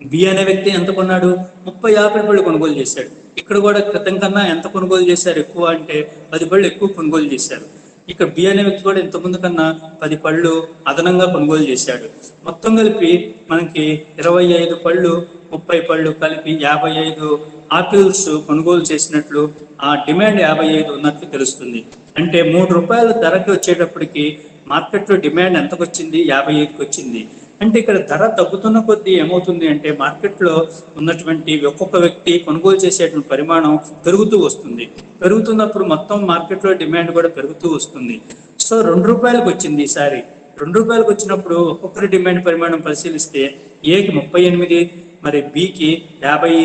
బి అనే వ్యక్తి ఎంత కొన్నాడు, 30 ఆపిల్ పళ్ళు కొనుగోలు చేశాడు. ఇక్కడ కూడా క్రితం కన్నా ఎంత కొనుగోలు చేశారు ఎక్కువ అంటే 10 పళ్ళు ఎక్కువ కొనుగోలు చేశారు. ఇక్కడ బి అనే వ్యక్తి కూడా ఇంతకుముందు కన్నా 10 పళ్ళు అదనంగా కొనుగోలు చేశాడు. మొత్తం కలిపి మనకి 25 పళ్ళు 30 పళ్ళు కలిపి 55 ఆపిల్స్ కొనుగోలు చేసినట్లు, ఆ డిమాండ్ 55 ఉన్నట్లు తెలుస్తుంది. అంటే 3 రూపాయల ధరకి వచ్చేటప్పటికి మార్కెట్లో డిమాండ్ ఎంతకు వచ్చింది, 55కి వచ్చింది. అంటే ఇక్కడ ధర తగ్గుతున్న కొద్దీ ఏమవుతుంది అంటే మార్కెట్లో ఉన్నటువంటి ఒక్కొక్క వ్యక్తి కొనుగోలు చేసేటువంటి పరిమాణం పెరుగుతూ వస్తుంది. పెరుగుతున్నప్పుడు మొత్తం మార్కెట్లో డిమాండ్ కూడా పెరుగుతూ వస్తుంది. సో 2 రూపాయలకు వచ్చింది ఈసారి. 2 రూపాయలకు వచ్చినప్పుడు ఒక్కొక్కరి డిమాండ్ పరిమాణం పరిశీలిస్తే ఏకి 38, మరి బికి 50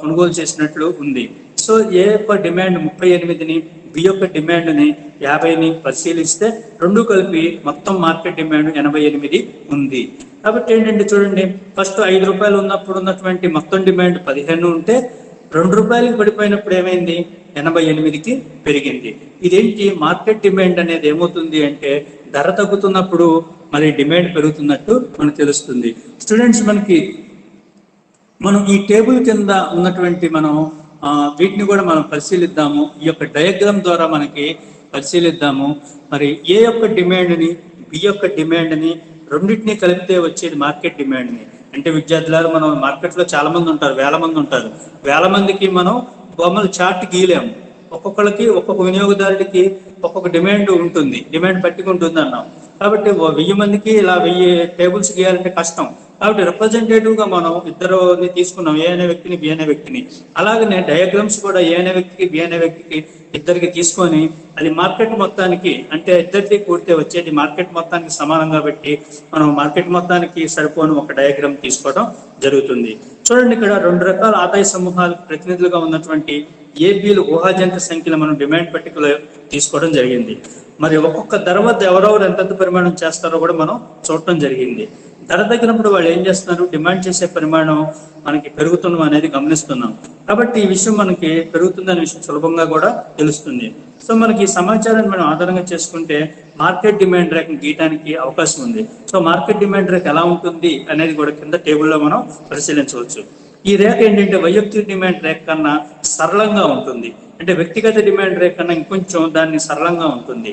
కొనుగోలు చేసినట్లు ఉంది. సో ఏ యొక్క డిమాండ్ 38ని, బి యొక్క డిమాండ్ని 50ని పరిశీలిస్తే రెండు కలిపి మొత్తం మార్కెట్ డిమాండ్ 88 ఉంది. కాబట్టి ఏంటంటే చూడండి, ఫస్ట్ 5 రూపాయలు ఉన్నప్పుడు ఉన్నటువంటి మొత్తం డిమాండ్ 15 ఉంటే 2 రూపాయలకి పడిపోయినప్పుడు ఏమైంది, 88కి పెరిగింది. ఇదేంటి, మార్కెట్ డిమాండ్ అనేది ఏమవుతుంది అంటే ధర తగ్గుతున్నప్పుడు మరి డిమాండ్ పెరుగుతున్నట్టు మనకు తెలుస్తుంది. స్టూడెంట్స్ మనం ఈ టేబుల్ కింద ఉన్నటువంటి వీటిని కూడా మనం పరిశీలిద్దాము. ఈ యొక్క డయాగ్రామ్ ద్వారా మనకి పరిశీలిద్దాము. మరి ఏ యొక్క డిమాండ్ని, బి యొక్క డిమాండ్ని రెండింటినీ కలిపితే వచ్చేది మార్కెట్ డిమాండ్ని. అంటే విద్యార్థులారు, మనం మార్కెట్లో చాలా మంది ఉంటారు, వేల మంది ఉంటారు. వేల మందికి మనం బొమ్మలు చార్ట్ గీయలేము. ఒక్కొక్కరికి, ఒక్కొక్క వినియోగదారుడికి ఒక్కొక్క డిమాండ్ ఉంటుంది, డిమాండ్ పట్టుకుంటుంది అన్నాం. కాబట్టి 1000 మందికి ఇలా 1000 టేబుల్స్ గీయాలంటే కష్టం. కాబట్టి రిప్రజెంటేటివ్ గా మనం ఇద్దరుని తీసుకున్నాం, ఏ అనే వ్యక్తిని, బి అనే వ్యక్తిని. అలాగనే డయాగ్రామ్స్ కూడా ఏ అనే వ్యక్తికి, బి అనే వ్యక్తికి ఇద్దరికి తీసుకొని అది మార్కెట్ మొత్తానికి, అంటే ఇద్దరికి కూడితే వచ్చేది మార్కెట్ మొత్తానికి సమానంగా పెట్టి మనం మార్కెట్ మొత్తానికి సరిపోని ఒక డయాగ్రామ్ తీసుకోవడం జరుగుతుంది. చూడండి, ఇక్కడ 2 రకాల ఆదాయ సమూహాలకు ప్రతినిధులుగా ఉన్నటువంటి ఏబీలు ఊహాజనిత సంఖ్యలు మనం డిమాండ్ పట్టికలో తీసుకోవడం జరిగింది. మరి ఒక్కొక్క ధర వద్ద ఎవరెవరు ఎంతెంత పరిమాణం చేస్తారో కూడా మనం చూడటం జరిగింది. ధర తగ్గినప్పుడు వాళ్ళు ఏం చేస్తున్నారు, డిమాండ్ చేసే పరిమాణం మనకి పెరుగుతున్నాం అనేది గమనిస్తున్నాం. కాబట్టి ఈ విషయం మనకి పెరుగుతుందనే విషయం సులభంగా కూడా తెలుస్తుంది. సో మనకి ఈ సమాచారాన్ని మనం ఆధారంగా చేసుకుంటే మార్కెట్ డిమాండ్ రేఖను గీయడానికి అవకాశం ఉంది. సో మార్కెట్ డిమాండ్ రేఖ ఎలా ఉంటుంది అనేది కూడా కింద టేబుల్లో మనం పరిశీలించవచ్చు. ఈ రేఖ ఏంటంటే వైయక్తిక డిమాండ్ రేఖ కన్నా సరళంగా ఉంటుంది. అంటే వ్యక్తిగత డిమాండ్ రేఖ కన్నా ఇంకొంచెం దాన్ని సరళంగా ఉంటుంది.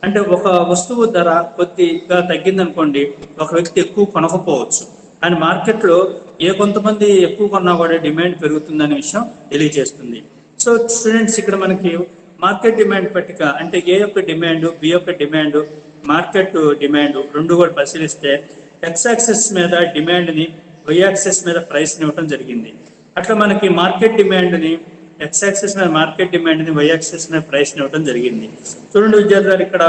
అంటే ఒక వస్తువు ధర కొద్దిగా తగ్గిందనుకోండి, ఒక వ్యక్తి ఎక్కువ కొనకపోవచ్చు, కానీ మార్కెట్లో కొంతమంది ఎక్కువ కొన్నా కూడా డిమాండ్ పెరుగుతుందనే విషయం తెలియజేస్తుంది. సో స్టూడెంట్స్, ఇక్కడ మనకి మార్కెట్ డిమాండ్ పట్టిక అంటే ఏ యొక్క డిమాండ్, బి యొక్క డిమాండ్, మార్కెట్ డిమాండ్ రెండు కూడా పరిశీలిస్తే ఎక్స్ యాక్సిస్ మీద డిమాండ్ని, వై యాక్సిస్ మీద ప్రైస్ని ఇవ్వడం జరిగింది. అట్లా మనకి మార్కెట్ డిమాండ్ని ఎక్స్ యాక్సిస్ మీద మార్కెట్ డిమాండ్ని, వై యాక్సిస్ మీద ప్రైస్ని ఇవ్వడం జరిగింది. చూడండి విద్యార్థులు, ఇక్కడ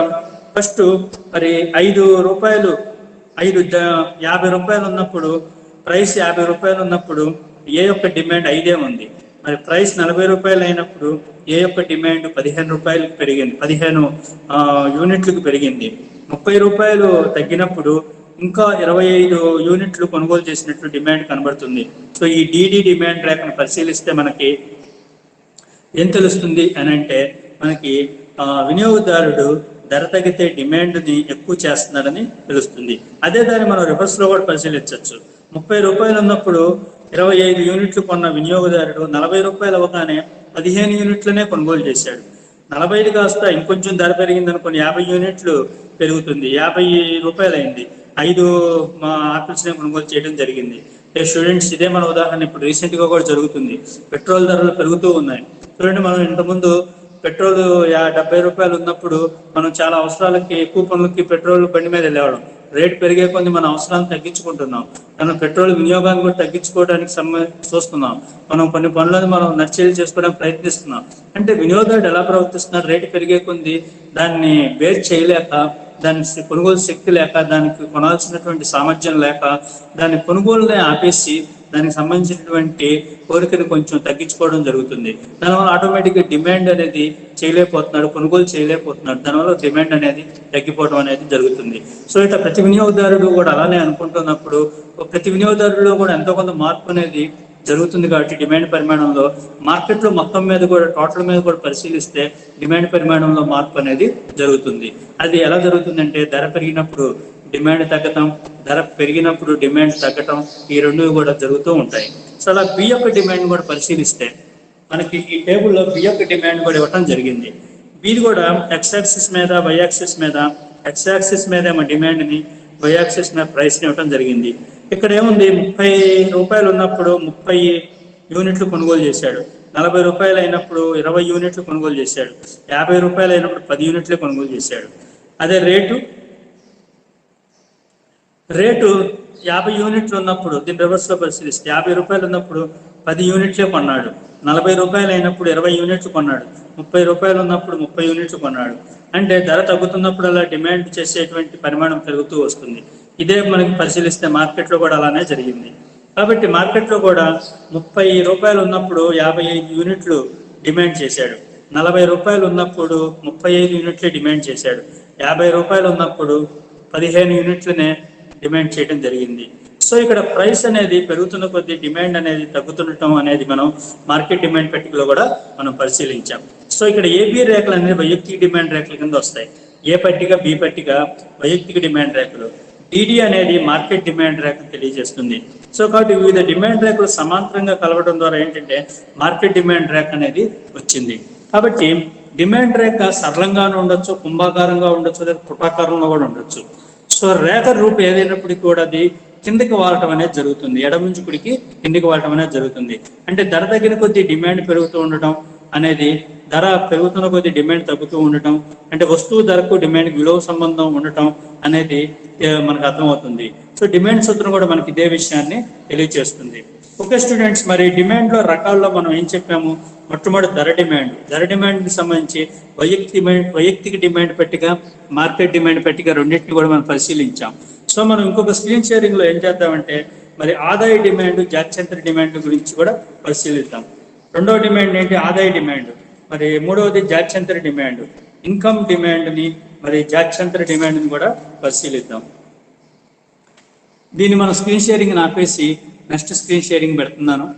ఫస్ట్ మరి 5 రూపాయలు 50 రూపాయలు ఉన్నప్పుడు, ప్రైస్ 50 రూపాయలు ఉన్నప్పుడు ఏ యొక్క డిమాండ్ 5 ఉంది. మరి ప్రైస్ 40 రూపాయలు అయినప్పుడు ఏ యొక్క డిమాండ్ 15 రూపాయలకు పెరిగింది, 15 యూనిట్లకు పెరిగింది. 30 రూపాయలు తగ్గినప్పుడు ఇంకా 25 యూనిట్లు కొనుగోలు చేసినట్లు డిమాండ్ కనబడుతుంది. సో ఈ డిడి డిమాండ్ రేఖను పరిశీలిస్తే మనకి ఏం తెలుస్తుంది అని అంటే, మనకి వినియోగదారుడు ధర తగ్గితే డిమాండ్ని ఎక్కువ చేస్తున్నాడని తెలుస్తుంది. అదే దాన్ని మనం రివర్స్లో కూడా పరిశీలించవచ్చు. 30 రూపాయలు ఉన్నప్పుడు 25 యూనిట్లు కొన్న వినియోగదారుడు 40 రూపాయలు అవ్వగానే 15 యూనిట్లనే కొనుగోలు చేశాడు. 40 కాస్త ఇంకొంచెం ధర పెరిగింది అనుకోని 50 యూనిట్లు పెరుగుతుంది, 50 రూపాయలు అయింది. 5 ఆపిల్స్నే కొనుగోలు చేయడం జరిగింది. స్టూడెంట్స్, ఇదే మన ఉదాహరణ ఇప్పుడు రీసెంట్గా కూడా జరుగుతుంది. పెట్రోల్ ధరలు పెరుగుతూ ఉన్నాయి. చూడండి, మనం ఇంతకుముందు పెట్రోల్ 70 రూపాయలు ఉన్నప్పుడు మనం చాలా అవసరాలకి, ఎక్కువ పనులకి పెట్రోల్ బండి మీద వెళ్ళేవాళ్ళం. రేటు పెరిగే కొద్ది మన అవసరాలను తగ్గించుకుంటున్నాం. మనం పెట్రోల్ వినియోగాన్ని కూడా తగ్గించుకోవడానికి చూస్తున్నాం. మనం కొన్ని పనులను మనం నచ్చేది చేసుకోవడానికి ప్రయత్నిస్తున్నాం. అంటే వినియోగదారుడు ఎలా ప్రవర్తిస్తున్నారు? రేటు పెరిగే కొద్ది దాన్ని బేర్ చేయలేక, దాని కొనుగోలు శక్తి లేక, దానికి కొనాల్సినటువంటి సామర్థ్యం లేక దాని కొనుగోలునే ఆపేసి దానికి సంబంధించినటువంటి కోరికను కొంచెం తగ్గించుకోవడం జరుగుతుంది. దానివల్ల ఆటోమేటిక్గా డిమాండ్ అనేది చేయలేకపోతున్నాడు, కొనుగోలు చేయలేకపోతున్నాడు. దానివల్ల డిమాండ్ అనేది తగ్గిపోవడం అనేది జరుగుతుంది. సో ఇట్లా ప్రతి వినియోగదారుడు కూడా అలానే అనుకుంటున్నప్పుడు ప్రతి వినియోగదారుడిలో కూడా ఎంతో కొంత మార్పు అనేది జరుగుతుంది. కాబట్టి డిమాండ్ పరిమాణంలో మార్కెట్లో మొత్తం మీద కూడా, టోటల్ మీద కూడా పరిశీలిస్తే డిమాండ్ పరిమాణంలో మార్పు అనేది జరుగుతుంది. అది ఎలా జరుగుతుందంటే, ధర పెరిగినప్పుడు డిమాండ్ తగ్గటం, ధర పెరిగినప్పుడు డిమాండ్ తగ్గటం, ఈ రెండు కూడా జరుగుతూ ఉంటాయి. సో అలా బి యొక్క డిమాండ్ కూడా పరిశీలిస్తే మనకి ఈ టేబుల్లో బి యొక్క డిమాండ్ కూడా ఇవ్వటం జరిగింది. బీది కూడా ఎక్స్ యాక్సిస్ మీద, వై యాక్సిస్ మీద, ఎక్స్ యాక్సిస్ మీద ఏమో డిమాండ్ని, వై యాక్సిస్ మీద ప్రైస్ని ఇవ్వటం జరిగింది. ఇక్కడ ఏముంది, 30 రూపాయలు ఉన్నప్పుడు 30 యూనిట్లు కొనుగోలు చేశాడు. 40 రూపాయలు అయినప్పుడు 20 యూనిట్లు కొనుగోలు చేశాడు. 50 రూపాయలు అయినప్పుడు 10 యూనిట్లే కొనుగోలు చేశాడు. అదే రేటు 50 యూనిట్లు ఉన్నప్పుడు, దీని రివర్స్లో పరిశీలిస్తే 50 రూపాయలు ఉన్నప్పుడు 10 యూనిట్లే కొన్నాడు. 40 రూపాయలు అయినప్పుడు 20 యూనిట్లు కొన్నాడు. 30 రూపాయలు ఉన్నప్పుడు 30 యూనిట్లు కొన్నాడు. అంటే ధర తగ్గుతున్నప్పుడు అలా డిమాండ్ చేసేటువంటి పరిమాణం పెరుగుతూ వస్తుంది. ఇదే మనకి పరిశీలిస్తే మార్కెట్లో కూడా అలానే జరిగింది. కాబట్టి మార్కెట్లో కూడా 30 రూపాయలు ఉన్నప్పుడు 55 యూనిట్లు డిమాండ్ చేశాడు. 40 రూపాయలు ఉన్నప్పుడు 35 యూనిట్లే డిమాండ్ చేశాడు. 50 రూపాయలు ఉన్నప్పుడు 15 యూనిట్లనే డిమాండ్ చేయడం జరిగింది. సో ఇక్కడ ప్రైస్ అనేది పెరుగుతున్న కొద్దీ డిమాండ్ అనేది తగ్గుతుండటం అనేది మనం మార్కెట్ డిమాండ్ పట్టికలో కూడా మనం పరిశీలించాం. సో ఇక్కడ ఏబి రేఖలు అనేది వైయక్తిక డిమాండ్ రేఖల కింద వస్తాయి. ఏ పట్టిక, బి పట్టిక వైయక్తిక డిమాండ్ రేఖలు. డిడి అనేది మార్కెట్ డిమాండ్ రేఖ తెలియజేస్తుంది. సో కాబట్టి వివిధ డిమాండ్ రేఖలు సమాంతరంగా కలవడం ద్వారా ఏంటంటే మార్కెట్ డిమాండ్ రేఖ అనేది వచ్చింది. కాబట్టి డిమాండ్ రేఖ సరళంగానే ఉండొచ్చు, కుంభాకారంగా ఉండొచ్చు, లేదా పుటాకారంలో కూడా ఉండొచ్చు. సో రేఖ రూపు ఏదైనప్పటికీ కూడా అది కిందకి వాడటం అనేది జరుగుతుంది. ఎడమ నుంచి కుడికి కిందికి వాడటం అనేది జరుగుతుంది. అంటే ధర తగ్గిన కొద్దీ డిమాండ్ పెరుగుతూ ఉండటం అనేది, ధర పెరుగుతున్న కొద్దీ డిమాండ్ తగ్గుతూ ఉండటం అంటే వస్తువు ధరకు డిమాండ్కి విలువ సంబంధం ఉండటం అనేది మనకు అర్థమవుతుంది. సో డిమాండ్ సూత్రం కూడా మనకి ఇదే విషయాన్ని తెలియజేస్తుంది. ఓకే స్టూడెంట్స్, మరి డిమాండ్లో రకాల్లో మనం ఏం చెప్పాము? మొట్టమొదటి ధర డిమాండ్కి సంబంధించి వైయక్తిక డిమాండ్ పట్టిక, మార్కెట్ డిమాండ్ పట్టిక రెండింటిని కూడా మనం పరిశీలించాం. సో మనం ఇంకొక స్క్రీన్ షేరింగ్లో ఏం చేద్దామంటే, మరి ఆదాయ డిమాండ్, జాత్యంతర డిమాండ్ గురించి కూడా పరిశీలిద్దాం. రెండవ డిమాండ్ ఏంటి? ఆదాయ డిమాండ్. మరి మూడవది జాత్యంతర డిమాండ్, ఇన్కమ్ డిమాండ్ని, మరి జాత్యంతర డిమాండ్ని కూడా పరిశీలిద్దాం. దీన్ని మనం స్క్రీన్ షేరింగ్ ఆపేసి నెక్స్ట్ స్క్రీన్ షేరింగ్ పెడుతున్నాను.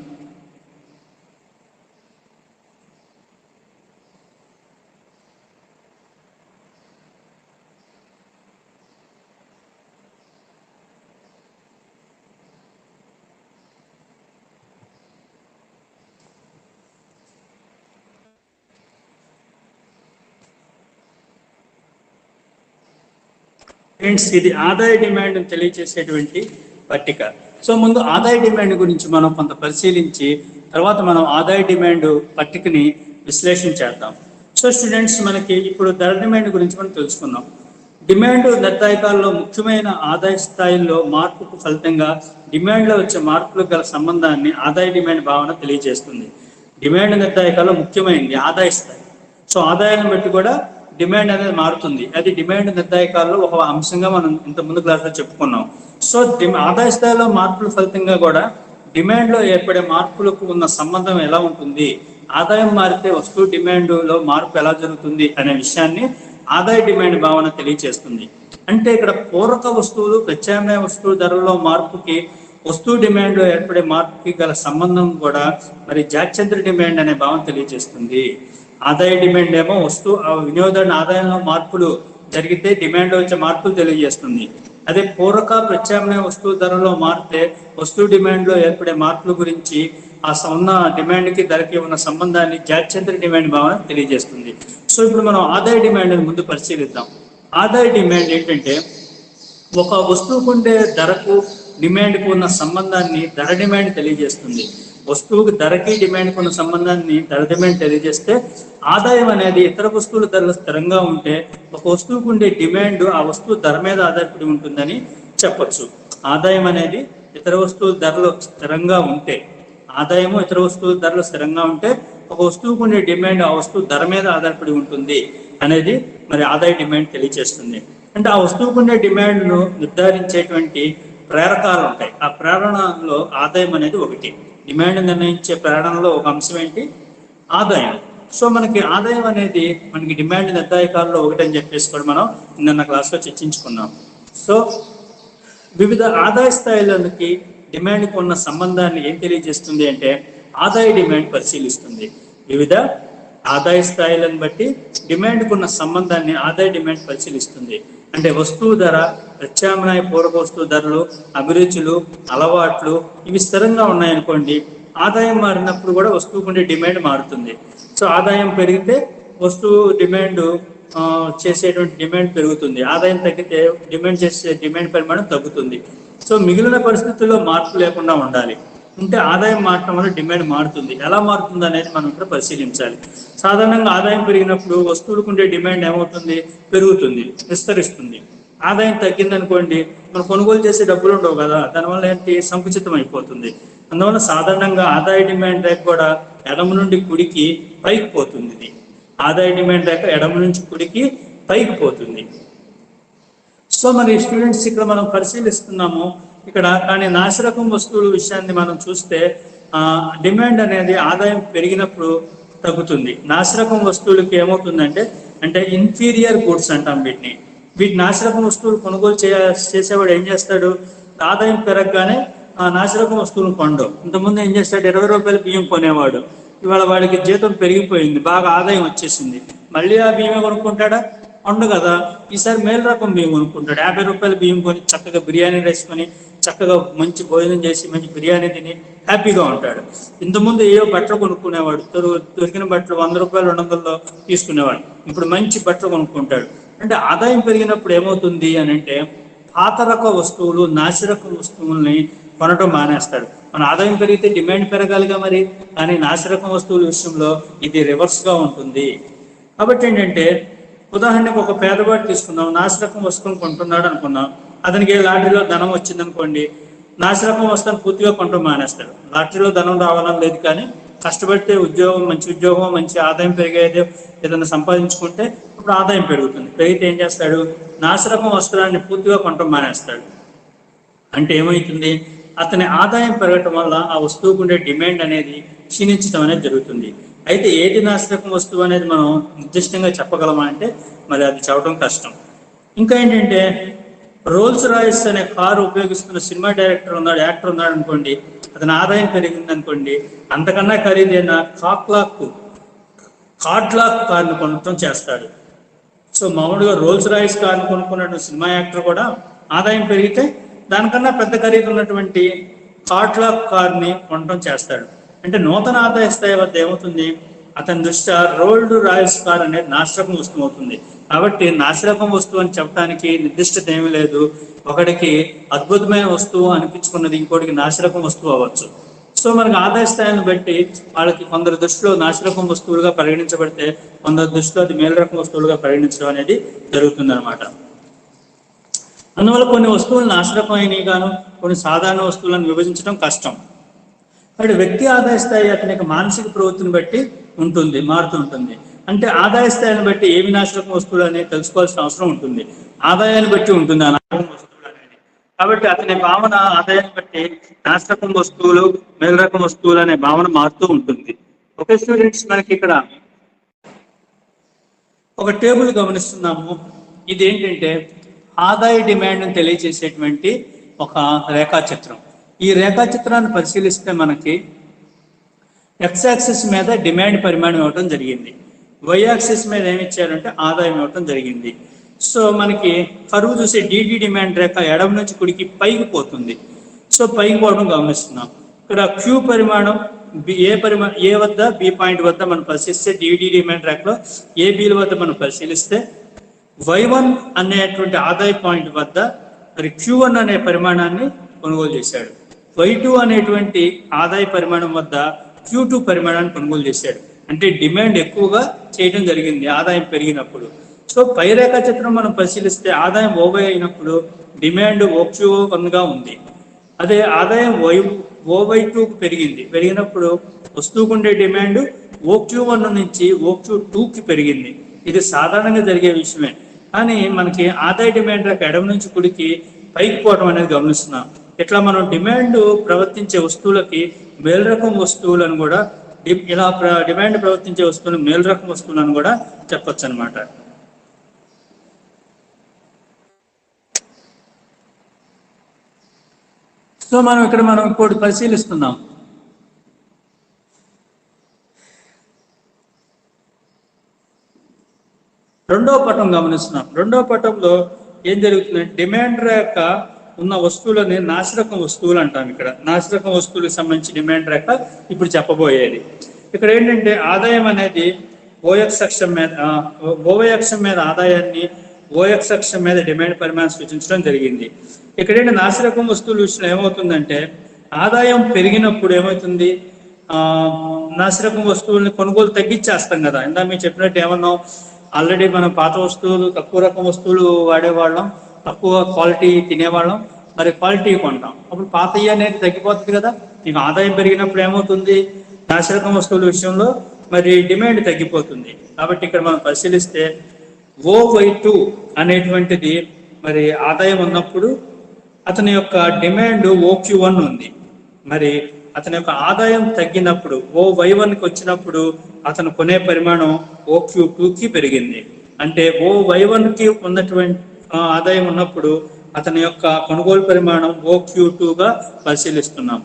ఫ్రెండ్స్, ఇది ఆదాయ డిమాండ్ తెలియజేసేటువంటి పట్టిక. సో ముందు ఆదాయ డిమాండ్ గురించి మనం కొంత పరిశీలించి తర్వాత మనం ఆదాయ డిమాండ్ పట్టికని విశ్లేషణ చేద్దాం. సో స్టూడెంట్స్, మనకి ఇప్పుడు ధర డిమాండ్ గురించి మనం తెలుసుకుందాం. డిమాండ్ నిర్ధారకాల్లో ముఖ్యమైన ఆదాయ స్థాయిల్లో మార్పుకు ఫలితంగా డిమాండ్లో వచ్చే మార్పులకు గల సంబంధాన్ని ఆదాయ డిమాండ్ భావన తెలియజేస్తుంది. డిమాండ్ నిర్ధారకాల్లో ముఖ్యమైనది ఆదాయ స్థాయి. సో ఆదాయాన్ని బట్టి కూడా డిమాండ్ అనేది మారుతుంది. అది డిమాండ్ నిర్ధారకాల్లో ఒక అంశంగా మనం ఇంత ముందు క్లాస్లో చెప్పుకున్నాం. సో ఆదాయ స్థాయిలో మార్పుల ఫలితంగా కూడా డిమాండ్లో ఏర్పడే మార్పులకు ఉన్న సంబంధం ఎలా ఉంటుంది, ఆదాయం మారితే వస్తువు డిమాండ్లో మార్పు ఎలా జరుగుతుంది అనే విషయాన్ని ఆదాయ డిమాండ్ భావన తెలియజేస్తుంది. అంటే ఇక్కడ పూరక వస్తువులు ప్రత్యామ్నాయ వస్తువుల ధరల్లో మార్పుకి వస్తువు డిమాండ్లో ఏర్పడే మార్పుకి గల సంబంధం కూడా మరి జాత్యంతర డిమాండ్ అనే భావన తెలియజేస్తుంది. ఆదాయ డిమాండ్ ఏమో వస్తువు వినియోగదారుని ఆదాయంలో మార్పులు జరిగితే డిమాండ్లో వచ్చే మార్పులు తెలియజేస్తుంది. అదే పూరక ప్రత్యామ్నాయ వస్తువు ధరలో మారితే వస్తువు డిమాండ్లో ఏర్పడే మార్పుల గురించి ఆ ఉన్న డిమాండ్కి ధరకి ఉన్న సంబంధాన్ని జాత్యంతర డిమాండ్ భావన తెలియజేస్తుంది. సో ఇప్పుడు మనం ఆదాయ డిమాండ్ ముందు పరిశీలిద్దాం. ఆదాయ డిమాండ్ ఏంటంటే ఒక వస్తువుకు ఉండే ధరకు డిమాండ్కు ఉన్న సంబంధాన్ని ధర డిమాండ్ తెలియజేస్తుంది. వస్తువుకి ధరకి డిమాండ్కి ఉన్న సంబంధాన్ని ధర డిమాండ్ తెలియజేస్తే ఆదాయం అనేది ఇతర వస్తువుల ధరలు స్థిరంగా ఉంటే ఒక వస్తువుకు ఉండే డిమాండ్ ఆ వస్తువు ధర మీద ఆధారపడి ఉంటుందని చెప్పొచ్చు. ఆదాయం అనేది ఇతర వస్తువుల ధరలు స్థిరంగా ఉంటే ఆదాయము ఇతర వస్తువుల ధరలు స్థిరంగా ఉంటే ఒక వస్తువుకు ఉండే డిమాండ్ ఆ వస్తువు ధర మీద ఆధారపడి ఉంటుంది అనేది మరి ఆదాయ డిమాండ్ తెలియజేస్తుంది. అంటే ఆ వస్తువుకు ఉండే డిమాండ్ను నిర్ధారించేటువంటి ప్రేరకాలు ఉంటాయి. ఆ ప్రేరణలో ఆదాయం అనేది ఒకటి. డిమాండ్ నిర్ణయించే ప్రేరణలో ఒక అంశం ఏంటి? ఆదాయం. సో మనకి ఆదాయం అనేది మనకి డిమాండ్ నిర్ధారకాల్లో ఒకటి అని చెప్పేసి కూడా మనం నిన్న క్లాస్లో చర్చించుకున్నాం. సో వివిధ ఆదాయ స్థాయిలకి డిమాండ్కి ఉన్న సంబంధాన్ని ఏం తెలియజేస్తుంది అంటే ఆదాయ డిమాండ్ పరిశీలిస్తుంది. వివిధ ఆదాయ స్థాయిలను బట్టి డిమాండ్కు ఉన్న సంబంధాన్ని ఆదాయ డిమాండ్ పరిశీలిస్తుంది. అంటే వస్తువు ధర, ప్రత్యామ్నాయ పూరక వస్తువు ధరలు, అభిరుచులు, అలవాట్లు ఇవి స్థిరంగా ఉన్నాయనుకోండి, ఆదాయం మారినప్పుడు కూడా వస్తువుకు ఉండే డిమాండ్ మారుతుంది. సో ఆదాయం పెరిగితే వస్తువు డిమాండ్ చేసేటువంటి డిమాండ్ పెరుగుతుంది. ఆదాయం తగ్గితే డిమాండ్ చేసే డిమాండ్ పరిమాణం తగ్గుతుంది. సో మిగిలిన పరిస్థితుల్లో మార్పు లేకుండా ఉండాలి. ఉంటే ఆదాయం మారటం వల్ల డిమాండ్ మారుతుంది. ఎలా మారుతుంది అనేది మనం ఇక్కడ పరిశీలించాలి. సాధారణంగా ఆదాయం పెరిగినప్పుడు వస్తువులకు ఉండే డిమాండ్ ఏమవుతుంది? పెరుగుతుంది, విస్తరిస్తుంది. ఆదాయం తగ్గిందనుకోండి, మనం కొనుగోలు చేసే డబ్బులు ఉండవు కదా, దానివల్ల ఏంటి? సంకుచితం అయిపోతుంది. అందువల్ల సాధారణంగా ఆదాయ డిమాండ్ రేఖ కూడా ఎడమ నుండి కుడికి పైకి పోతుంది. ఇది ఆదాయ డిమాండ్ రేఖ ఎడమ నుంచి కుడికి పైకి పోతుంది. సో మరి స్టూడెంట్స్ ఇక్కడ మనం పరిశీలిస్తున్నాము ఇక్కడ. కానీ నాసిరకం వస్తువుల విషయాన్ని మనం చూస్తే డిమాండ్ అనేది ఆదాయం పెరిగినప్పుడు తగ్గుతుంది. నాసిరకం వస్తువులకి ఏమవుతుందంటే అంటే ఇన్ఫీరియర్ గుడ్స్ అంటాం వీటిని. నాసిరకం వస్తువులు కొనుగోలు చేసేవాడు ఏం చేస్తాడు? ఆదాయం పెరగగానే నాసిరకం వస్తువులు కొండవు. ఇంతకుముందు ఏం చేస్తాడు? 20 రూపాయలు బియ్యం కొనేవాడు. ఇవాళ వాడికి జీతం పెరిగిపోయింది, బాగా ఆదాయం వచ్చేసింది, మళ్ళీ ఆ బియ్యమే కొనుక్కుంటాడా? కొండు కదా. ఈసారి మేలు రకం బియ్యం కొనుక్కుంటాడు. 50 రూపాయల బియ్యం కొని చక్కగా బిర్యానీ రైస్ కొని చక్కగా మంచి భోజనం చేసి మంచి బిర్యానీ తిని హ్యాపీగా ఉంటాడు. ఇంతకుముందు ఏవో బట్టలు కొనుక్కునేవాడు, దొరికిన బట్టలు 100 రూపాయలు 200లో తీసుకునేవాడు. ఇప్పుడు మంచి బట్టలు కొనుక్కుంటాడు. అంటే ఆదాయం పెరిగినప్పుడు ఏమవుతుంది అని అంటే పాత రక వస్తువులు, నాసిరకం వస్తువుల్ని కొనడం మానేస్తాడు. మన ఆదాయం పెరిగితే డిమాండ్ పెరగాలిగా మరి, కానీ నాసిరకం వస్తువుల విషయంలో ఇది రివర్స్గా ఉంటుంది. కాబట్టి ఏంటంటే ఉదాహరణకు ఒక పేదవాడు తీసుకుందాం, నాసిరకం వస్తువును కొంటున్నాడు అనుకున్నాం. అతనికి లాటరీలో ధనం వచ్చిందనుకోండి, నాసిరకం వస్తువును పూర్తిగా కొనడం మానేస్తాడు. లాటరీలో ధనం రావాలని లేదు, కానీ కష్టపడితే ఉద్యోగం, మంచి ఉద్యోగం, మంచి ఆదాయం పెరిగేది ఏదైనా సంపాదించుకుంటే ఇప్పుడు ఆదాయం పెరుగుతుంది. పెరిగితే ఏం చేస్తాడు? నాసిరకం వస్త్రాన్ని పూర్తిగా కొనడం మానేస్తాడు. అంటే ఏమవుతుంది? అతని ఆదాయం పెరగటం వల్ల ఆ వస్తువుకు ఉండే డిమాండ్ అనేది క్షీణించడం అనేది జరుగుతుంది. అయితే ఏది నాసిరకం వస్తువు అనేది మనం నిర్దిష్టంగా చెప్పగలమా అంటే మరి అది చెప్పడం కష్టం. ఇంకా ఏంటంటే రోల్స్ రాయిస్ అనే కారు ఉపయోగిస్తున్న సినిమా యాక్టర్ ఉన్నాడు అనుకోండి, అతని ఆదాయం పెరిగింది అనుకోండి, అంతకన్నా ఖరీదైన కార్డ్లాక్ కార్ను కొనటం చేస్తాడు. సో మామూలుగా రోల్స్ రాయిస్ కార్ను కొనుక్కున్నట్టు సినిమా యాక్టర్ కూడా ఆదాయం పెరిగితే దానికన్నా పెద్ద ఖరీదు ఉన్నటువంటి కార్డ్లాక్ కార్ని కొనటం చేస్తాడు. అంటే నూతన ఆదాయ స్థాయి వద్ద ఏమవుతుంది? అతని దృష్ట్యా రోల్డ్ రాయల్స్ కార్ అనేది నాసిరకం వస్తువు అవుతుంది. కాబట్టి నాసిరకం వస్తువు అని చెప్పడానికి నిర్దిష్టత ఏమీ లేదు. ఒకడికి అద్భుతమైన వస్తువు అనిపించుకున్నది ఇంకోటికి నాసిరకం వస్తువు అవ్వచ్చు. సో మనకి ఆదాయ స్థాయిని బట్టి వాళ్ళకి కొందరు దృష్టిలో నాసిరకం వస్తువులుగా పరిగణించబడితే కొందరు దృష్టిలో అది మేలు రకం వస్తువులుగా పరిగణించడం అనేది జరుగుతుంది అనమాట. అందువల్ల కొన్ని వస్తువులు నాసిరకమైనవి గాను కొన్ని సాధారణ వస్తువులను విభజించడం కష్టం. అంటే వ్యక్తి ఆదాయ స్థాయి అతని యొక్క మానసిక ప్రవృత్తిని బట్టి మారుతుంటుంది. అంటే ఆదాయ స్థాయిని బట్టి ఏవి నాశరకం వస్తువులు అనేది తెలుసుకోవాల్సిన అవసరం ఉంటుంది. ఆదాయాన్ని బట్టి ఉంటుంది ఆ నాశరకం వస్తువులు అనేది. కాబట్టి అతని భావన ఆదాయాన్ని బట్టి నాశరకం వస్తువులు, మేలు రకం వస్తువులు అనే భావన మారుతూ ఉంటుంది. ఓకే స్టూడెంట్స్, మనకి ఇక్కడ ఒక టేబుల్ గమనిస్తున్నాము. ఇది ఏంటంటే ఆదాయ డిమాండ్ని తెలియజేసేటువంటి ఒక రేఖాచిత్రం. ఈ రేఖాచిత్రాన్ని పరిశీలిస్తే మనకి ఎక్స్ యాక్సిస్ మీద డిమాండ్ పరిమాణం ఇవ్వటం జరిగింది, వై యాక్సిస్ మీద ఏమి ఇచ్చారంటే ఆదాయం ఇవ్వటం జరిగింది. సో మనకి కరువు చూసే డిడి డిమాండ్ రేఖ ఎడమ నుంచి కుడికి పైకి పోతుంది. సో పైకి పోవడం గమనిస్తున్నాం. ఇక్కడ క్యూ పరిమాణం ఏ వద్ద బి పాయింట్ వద్ద మనం పరిశీలిస్తే డిడి డిమాండ్ రేఖలో ఏబిల వద్ద మనం పరిశీలిస్తే Y1 అనేటువంటి ఆదాయ పాయింట్ వద్ద మరి Q1 అనే పరిమాణాన్ని కొనుగోలు చేశాడు. Y2 అనేటువంటి ఆదాయ పరిమాణం వద్ద Q2 పరిమాణాన్ని కొనుగోలు చేశాడు. అంటే డిమాండ్ ఎక్కువగా చేయడం జరిగింది ఆదాయం పెరిగినప్పుడు. సో పై రేఖాచిత్రం మనం పరిశీలిస్తే ఆదాయం ఓవై అయినప్పుడు డిమాండ్ OQ1గా ఉంది. అదే ఆదాయం OY2కు పెరిగినప్పుడు వస్తువుకు ఉండే డిమాండ్ OQ1 నుంచి OQ2కి పెరిగింది. ఇది సాధారణంగా జరిగే విషయమే. కానీ మనకి ఆదాయ డిమాండ్ రేఖ ఎడమ నుంచి కుడికి పైకి పోవడం అనేది గమనిస్తున్నాం. ఇట్లా మనం డిమాండ్ ప్రవర్తించే వస్తువులకి మేలు రకం వస్తువులను కూడా ఇలా డిమాండ్ ప్రవర్తించే వస్తువులు మేలు రకం వస్తువులను కూడా చెప్పొచ్చు అనమాట. సో మనం ఇప్పుడు పరిశీలిస్తున్నాం. రెండవ పటం గమనిస్తున్నాం. రెండవ పటంలో ఏం జరుగుతుందంటే డిమాండ్ రేఖ ఉన్న వస్తువులని నాశరకం వస్తువులు అంటాం. ఇక్కడ నాశరకం వస్తువులకు సంబంధించి డిమాండ్ రేఖ ఇప్పుడు చెప్పబోయేది. ఇక్కడ ఏంటంటే ఆదాయం అనేది ఓఎక్స్ అక్షం మీద ఓవై అక్షం మీద ఆదాయాన్ని, ఓఎక్స్ అక్షం మీద డిమాండ్ పరిమాణం సూచించడం జరిగింది. ఇక్కడ ఏంటి నాశరకం వస్తువుల విషయంలో ఏమవుతుందంటే ఆదాయం పెరిగినప్పుడు ఏమవుతుంది, నాశరకం వస్తువుల్ని కొనుగోలు తగ్గించేస్తాం కదా. ఇందా మీరు చెప్పినట్టు ఏమన్నాం, ఆల్రెడీ మనం పాత వస్తువులు తక్కువ రకం వస్తువులు వాడేవాళ్ళం, తక్కువ క్వాలిటీ తినేవాళ్ళం, మరి క్వాలిటీ కొంటాం. అప్పుడు పాత అనేది తగ్గిపోతుంది కదా. మీకు ఆదాయం పెరిగినప్పుడు ఏమవుతుంది, నాశరకం వస్తువుల విషయంలో మరి డిమాండ్ తగ్గిపోతుంది. కాబట్టి ఇక్కడ మనం పరిశీలిస్తే OY2 అనేటువంటిది మరి ఆదాయం ఉన్నప్పుడు అతని యొక్క డిమాండ్ OQ1 ఉంది. మరి అతని యొక్క ఆదాయం తగ్గినప్పుడు OY1కి వచ్చినప్పుడు అతను కొనే పరిమాణం OQ2కి పెరిగింది. అంటే OY1కి ఉన్నటువంటి ఆదాయం ఉన్నప్పుడు అతని యొక్క కొనుగోలు పరిమాణం OQ2గా పరిశీలిస్తున్నాం.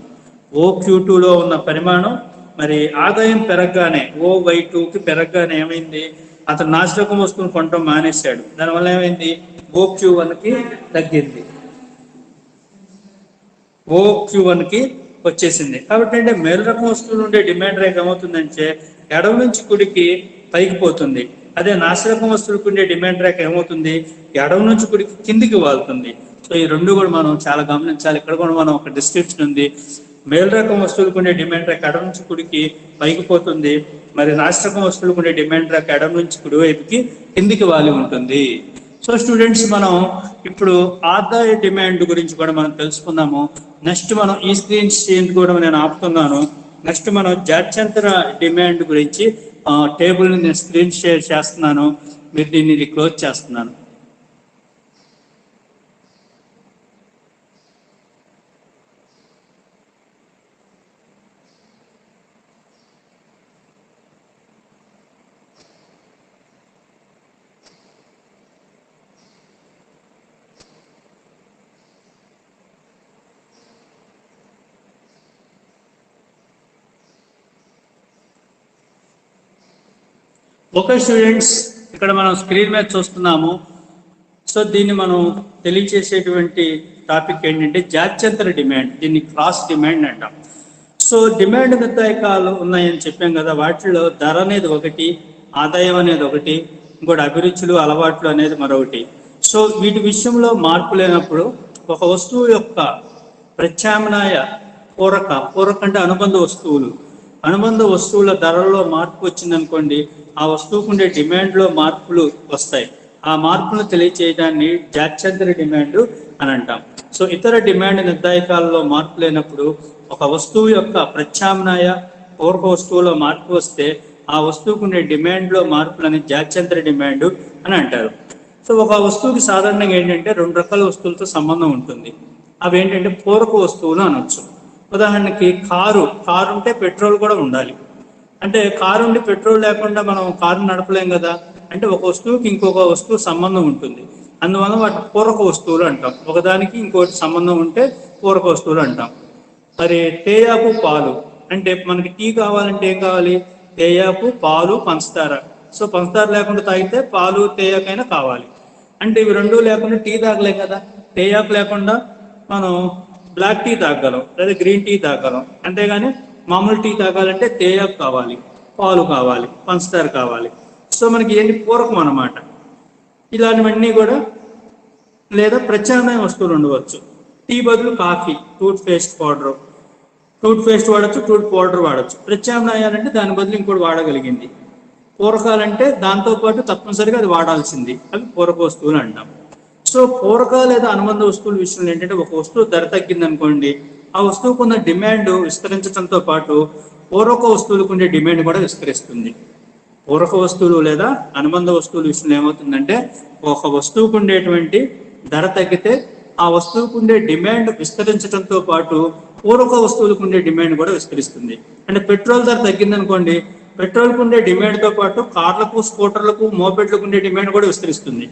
OQ2లో ఉన్న పరిమాణం మరి ఆదాయం పెరగగానే OY2కి పెరగగానే ఏమైంది, అతను నాశరకం వస్తువును కొనడం మానేశాడు. దానివల్ల ఏమైంది, OQ1కి తగ్గింది, OQ1కి వచ్చేసింది. కాబట్టి అంటే మేలు రకం వస్తువులు ఉండే డిమాండ్ రేఖ ఏమవుతుందంటే ఎడమ నుంచి కుడికి పైకి పోతుంది. అదే నాశరకం వస్తువులకు ఉండే డిమాండ్ రేఖ ఏమవుతుంది, ఎడమ నుంచి కుడికి కిందికి వాళ్తుంది. సో ఈ రెండు కూడా మనం చాలా గమనించాలి. ఇక్కడ కూడా మనం ఒక డిస్క్రిప్షన్ ఉంది. మేలు రకం వస్తువులకు ఉండే డిమాండ్ రేఖ ఎడమ నుంచి కుడికి పైకి పోతుంది, మరి నాశరకం వస్తువులకు ఉండే డిమాండ్ రేఖ ఎడమ నుంచి కుడి వైపుకి కిందికి వాలి ఉంటుంది. సో స్టూడెంట్స్, మనం ఇప్పుడు ఆదాయ డిమాండ్ గురించి కూడా మనం తెలుసుకుందాము. నెక్స్ట్ మనం ఈ స్క్రీన్ షేర్ కూడా నేను ఆపుతున్నాను. నెక్స్ట్ మనం జాత్యంతర డిమాండ్ గురించి టేబుల్ని నేను స్క్రీన్ షేర్ చేస్తున్నాను. మీరు దీన్ని క్లోజ్ చేస్తున్నాను. ఓకే స్టూడెంట్స్, ఇక్కడ మనం స్క్రీన్ మీద చూస్తున్నాము. సో దీన్ని మనం తెలియచేసేటువంటి టాపిక్ ఏంటంటే జాత్యంతర డిమాండ్. దీన్ని క్రాస్ డిమాండ్ అంటాం. సో డిమాండ్ నిర్ణాయకాలు ఉన్నాయని చెప్పాం కదా. వాటిలో ధర అనేది ఒకటి, ఆదాయం అనేది ఒకటి, ఇంకోటి అభిరుచులు, అలవాట్లు అనేది మరొకటి. సో వీటి విషయంలో మార్పు లేనప్పుడు ఒక వస్తువు యొక్క ప్రత్యామ్నాయ పూరక అంటే అనుబంధ వస్తువుల ధరల్లో మార్పు వచ్చిందనుకోండి, ఆ వస్తువుకు ఉండే డిమాండ్లో మార్పులు వస్తాయి. ఆ మార్పును తెలియచేయడాన్ని జాత్యంతర డిమాండ్ అని అంటాం. సో ఇతర డిమాండ్ నిర్ణాయకాలలో మార్పు లేనప్పుడు ఒక వస్తువు యొక్క ప్రత్యామ్నాయ పూర్వ వస్తువులో మార్పు వస్తే ఆ వస్తువుకు ఉండే డిమాండ్లో మార్పులని జాత్యంతర డిమాండ్ అని అంటారు. సో ఒక వస్తువుకి సాధారణంగా ఏంటంటే రెండు రకాల వస్తువులతో సంబంధం ఉంటుంది. అవి ఏంటంటే పూరక వస్తువులు అనొచ్చు. ఉదాహరణకి కారు ఉంటే పెట్రోల్ కూడా ఉండాలి. అంటే కారు ఉండి పెట్రోల్ లేకుండా మనం కారు నడపలేం కదా. అంటే ఒక వస్తువుకి ఇంకొక వస్తువు సంబంధం ఉంటుంది. అందువల్ల వాటి పూరక వస్తువులు అంటాం. ఒకదానికి ఇంకోటి సంబంధం ఉంటే పూరక వస్తువులు అంటాం. మరి తేయాకు పాలు అంటే మనకి టీ కావాలంటే ఏం కావాలి? తేయాకు పాలు పంచదార. సో పంచదార లేకుండా తాగితే పాలు తేయాకైనా కావాలి. అంటే ఇవి రెండు లేకుండా టీ తాగలేం కదా. తేయాకు లేకుండా మనం బ్లాక్ టీ తాగలం లేదా గ్రీన్ టీ తాగలం. అంతేగాని మామూలు టీ తాగాలంటే తేయాకు కావాలి, పాలు కావాలి, పంచదార కావాలి. సో మనకి ఏంటి పూరకం అన్నమాట. ఇలాంటివన్నీ కూడా లేదా ప్రత్యామ్నాయ వస్తువులు ఉండవచ్చు. టీ బదులు కాఫీ, టూత్ పేస్ట్ వాడచ్చు, టూత్ పౌడర్ వాడచ్చు. ప్రత్యామ్నాయాలంటే దాని బదులు ఇంకోటి వాడగలిగింది. పూరకాలంటే దాంతోపాటు తప్పనిసరిగా అది వాడాల్సింది. అవి పూరక వస్తువులు అంటాం. సో పూరక లేదా అనుబంధ వస్తువుల విషయంలో ఏంటంటే ఒక వస్తువు ధర తగ్గింది అనుకోండి, ఆ వస్తువుకు ఉన్న డిమాండ్ విస్తరించడంతో పాటు పూరక వస్తువులకు ఉండే డిమాండ్ కూడా విస్తరిస్తుంది. పూరక వస్తువులు లేదా అనుబంధ వస్తువుల విషయంలో ఏమవుతుందంటే ఒక వస్తువుకు ఉండేటువంటి ధర తగ్గితే ఆ వస్తువుకు ఉండే డిమాండ్ విస్తరించడంతో పాటు పూరక వస్తువులకు ఉండే డిమాండ్ కూడా విస్తరిస్తుంది. అంటే పెట్రోల్ ధర తగ్గింది అనుకోండి, పెట్రోల్కు ఉండే డిమాండ్తో పాటు కార్లకు, స్కూటర్లకు, మోపెడ్లకు ఉండే డిమాండ్ కూడా విస్తరిస్తుంది.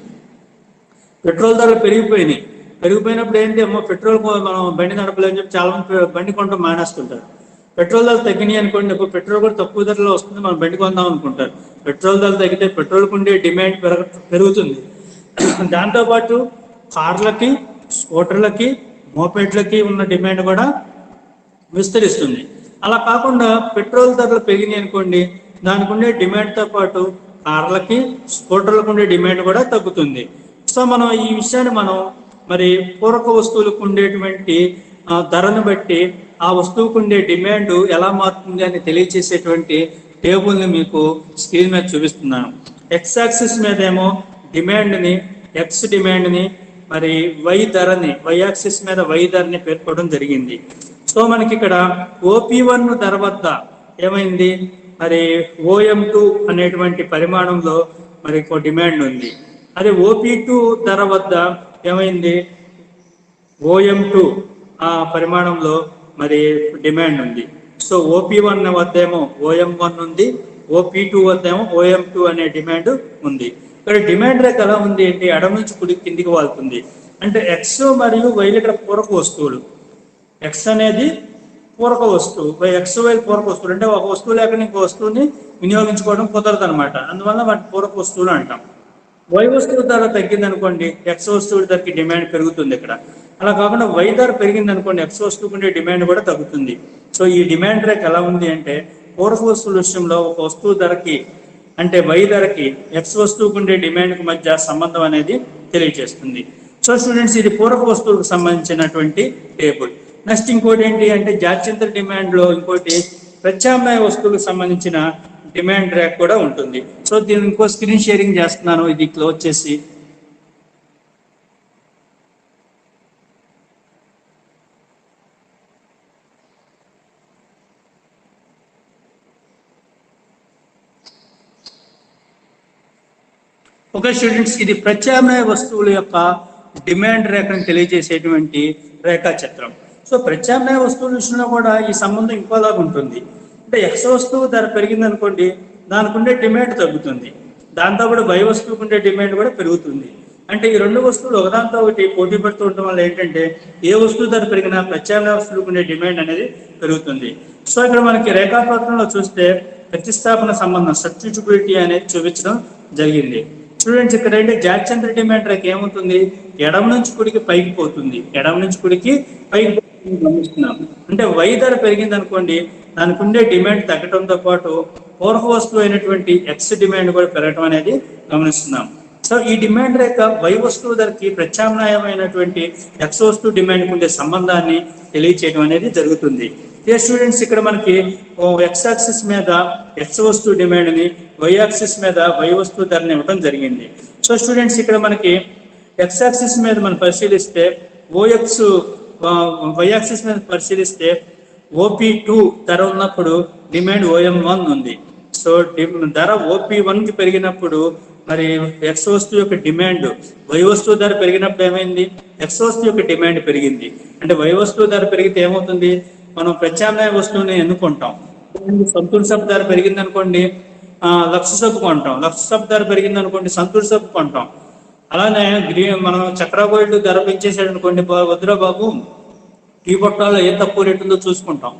పెట్రోల్ ధరలు పెరిగిపోయినప్పుడు ఏంటి అమ్మో పెట్రోల్ మనం బండి నడపలేని చెప్పి చాలా మంది బండి కొనడం మానేస్తుంటారు. పెట్రోల్ ధరలు తగ్గినాయి అనుకోండి, ఇప్పుడు పెట్రోల్ కూడా తక్కువ ధరలో వస్తుంది, మనం బండి కొందాం అనుకుంటారు. పెట్రోల్ ధరలు తగ్గితే పెట్రోల్కు ఉండే డిమాండ్ పెరుగుతుంది. దాంతోపాటు కార్లకి, స్కూటర్లకి, మోపెడ్లకి ఉన్న డిమాండ్ కూడా విస్తరిస్తుంది. అలా కాకుండా పెట్రోల్ ధరలు పెరిగినాయి అనుకోండి, దానికి ఉండే డిమాండ్తో పాటు కార్లకి, స్కూటర్లకు ఉండే డిమాండ్ కూడా తగ్గుతుంది. సో మనం ఈ విషయాన్ని మరి పూరక వస్తువులకు ఉండేటువంటి ధరను బట్టి ఆ వస్తువుకు ఉండే డిమాండ్ ఎలా మారుతుంది అని తెలియచేసేటువంటి టేబుల్ని మీకు స్క్రీన్ మీద చూపిస్తున్నాను. ఎక్స్ యాక్సిస్ మీద ఏమో డిమాండ్ని, ఎక్స్ డిమాండ్ని, మరి వై యాక్సిస్ మీద వై ధరని పేర్కోవడం జరిగింది. సో మనకి ఇక్కడ OP1 ధర వద్ద ఏమైంది, మరి OM2 అనేటువంటి పరిమాణంలో మరి డిమాండ్ ఉంది. అదే OP2 ధర వద్ద ఏమైంది, OM2 ఆ పరిమాణంలో మరి డిమాండ్ ఉంది. సో OP1 వద్ద ఏమో OM1 ఉంది, OP2 వద్ద ఏమో OM2 అనే డిమాండ్ ఉంది. ఇక్కడ డిమాండ్ రేఖ ఎలా ఉంది అంటే ఎడమ నుంచి కుడి కిందికి వాళ్తుంది. అంటే ఎక్స్ మరియు వైలు ఇక్కడ పూరక వస్తువులు. ఎక్స్ అనేది పూరక వస్తువు, ఎక్స్ వై పూరక వస్తువులు. అంటే ఒక వస్తువు లేకుండా ఇంకో వస్తువుని వినియోగించుకోవడం కుదరదు అనమాట. అందువల్ల వాటి పూరక వస్తువులు అంటాం. వై వస్తువు ధర తగ్గింది అనుకోండి, ఎక్స్ వస్తువుల ధరకి డిమాండ్ పెరుగుతుంది ఇక్కడ. అలా కాకుండా వై ధర పెరిగింది అనుకోండి, ఎక్స్ వస్తువుకు ఉండే డిమాండ్ కూడా తగ్గుతుంది. సో ఈ డిమాండ్ రేఖ ఎలా ఉంది అంటే పూరక వస్తువుల విషయంలో ఒక వస్తువు ధరకి అంటే వై ధరకి ఎక్స్ వస్తువుకు ఉండే డిమాండ్కి మధ్య సంబంధం అనేది తెలియజేస్తుంది. సో స్టూడెంట్స్, ఇది పూరక వస్తువులకు సంబంధించినటువంటి టేబుల్. నెక్స్ట్ ఇంకోటి ఏంటి అంటే జాత్యంతర డిమాండ్లో ఇంకోటి ప్రత్యామ్నాయ వస్తువులకు సంబంధించిన డిమాండ్ రేఖ కూడా ఉంటుంది. సో దీన్ని ఇంకో స్క్రీన్ షేరింగ్ చేస్తున్నాను, ఇది క్లోజ్ చేసి. ఓకే స్టూడెంట్స్, ఇది ప్రత్యామ్నాయ వస్తువుల యొక్క డిమాండ్ రేఖను తెలియజేసేటువంటి రేఖాచిత్రం. సో ప్రత్యామ్నాయ వస్తువుల విషయంలో కూడా ఈ సంబంధం ఇంకోలాగా ఉంటుంది. అంటే ఎక్స్ వస్తువు ధర పెరిగింది అనుకోండి, దానికి ఉండే డిమాండ్ తగ్గుతుంది. దాంతోపాటు వై వస్తువుకు ఉండే డిమాండ్ కూడా పెరుగుతుంది. అంటే ఈ రెండు వస్తువులు ఒకదాంతో ఒకటి పోటీ పడుతూ ఉండటం వల్ల ఏంటంటే ఏ వస్తువు ధర పెరిగినా ప్రత్యామ్నాయ వస్తువులకు ఉండే డిమాండ్ అనేది పెరుగుతుంది. సో ఇక్కడ మనకి రేఖాపత్రంలో చూస్తే ప్రతిస్థాపన సంబంధం, సబ్స్టిట్యూటిబిలిటీ అనేది చూపించడం జరిగింది. స్టూడెంట్స్, ఇక్కడ ఏంటి జాత్యంతర డిమాండ్ రేఖ ఏమవుతుంది, ఎడమ నుంచి కుడికి పైకి పోతుంది. గమనిస్తున్నాం. అంటే వై ధర పెరిగింది అనుకోండి, దానికి ఉండే డిమాండ్ తగ్గడంతో పాటు పూరక వస్తువు అయినటువంటి ఎక్స్ డిమాండ్ కూడా పెరగడం అనేది గమనిస్తున్నాం. సో ఈ డిమాండ్ రేఖ వై వస్తువు ధరకి ప్రత్యామ్నాయమైనటువంటి ఎక్స్ వస్తువు డిమాండ్కి ఉండే సంబంధాన్ని తెలియచేయడం అనేది జరుగుతుంది. స్టూడెంట్స్, ఇక్కడ మనకి ఎక్స్ యాక్సిస్ మీద ఎక్స్ వస్తువు డిమాండ్ని, వై యాక్సిస్ మీద వై వస్తువు ధరని ఇవ్వడం జరిగింది. సో స్టూడెంట్స్, ఇక్కడ మనకి ఎక్స్ యాక్సిస్ మీద మనం పరిశీలిస్తే వై యాక్సిస్ మీద పరిశీలిస్తే OP2 ధర ఉన్నప్పుడు డిమాండ్ OM1 ఉంది. సో ధర OP1కి పెరిగినప్పుడు మరి ఎక్స్ వస్తువు యొక్క డిమాండ్ వై వస్తువు ధర పెరిగినప్పుడు ఏమైంది, ఎక్స్ వస్తువు యొక్క డిమాండ్ పెరిగింది. అంటే వై వస్తువు ధర పెరిగితే ఏమవుతుంది, మనం ప్రత్యామ్నాయ వస్తువుని ఎన్నుకుంటాం. సంతూర్ సబ్బు ధర పెరిగింది అనుకోండి, లక్స్ సబ్బు కొంటాం. లక్స్ సబ్బు ధర పెరిగింది అనుకోండి, సంతూర్ సబ్బు కొంటాం. అలానే మనం చక్రా గోల్డ్ ధర పెంచేసాడు అనుకోండి, వద్దురా బాబు టీ పొట్టాల్లో ఏ తక్కువ రేటు ఉందో చూసుకుంటాం,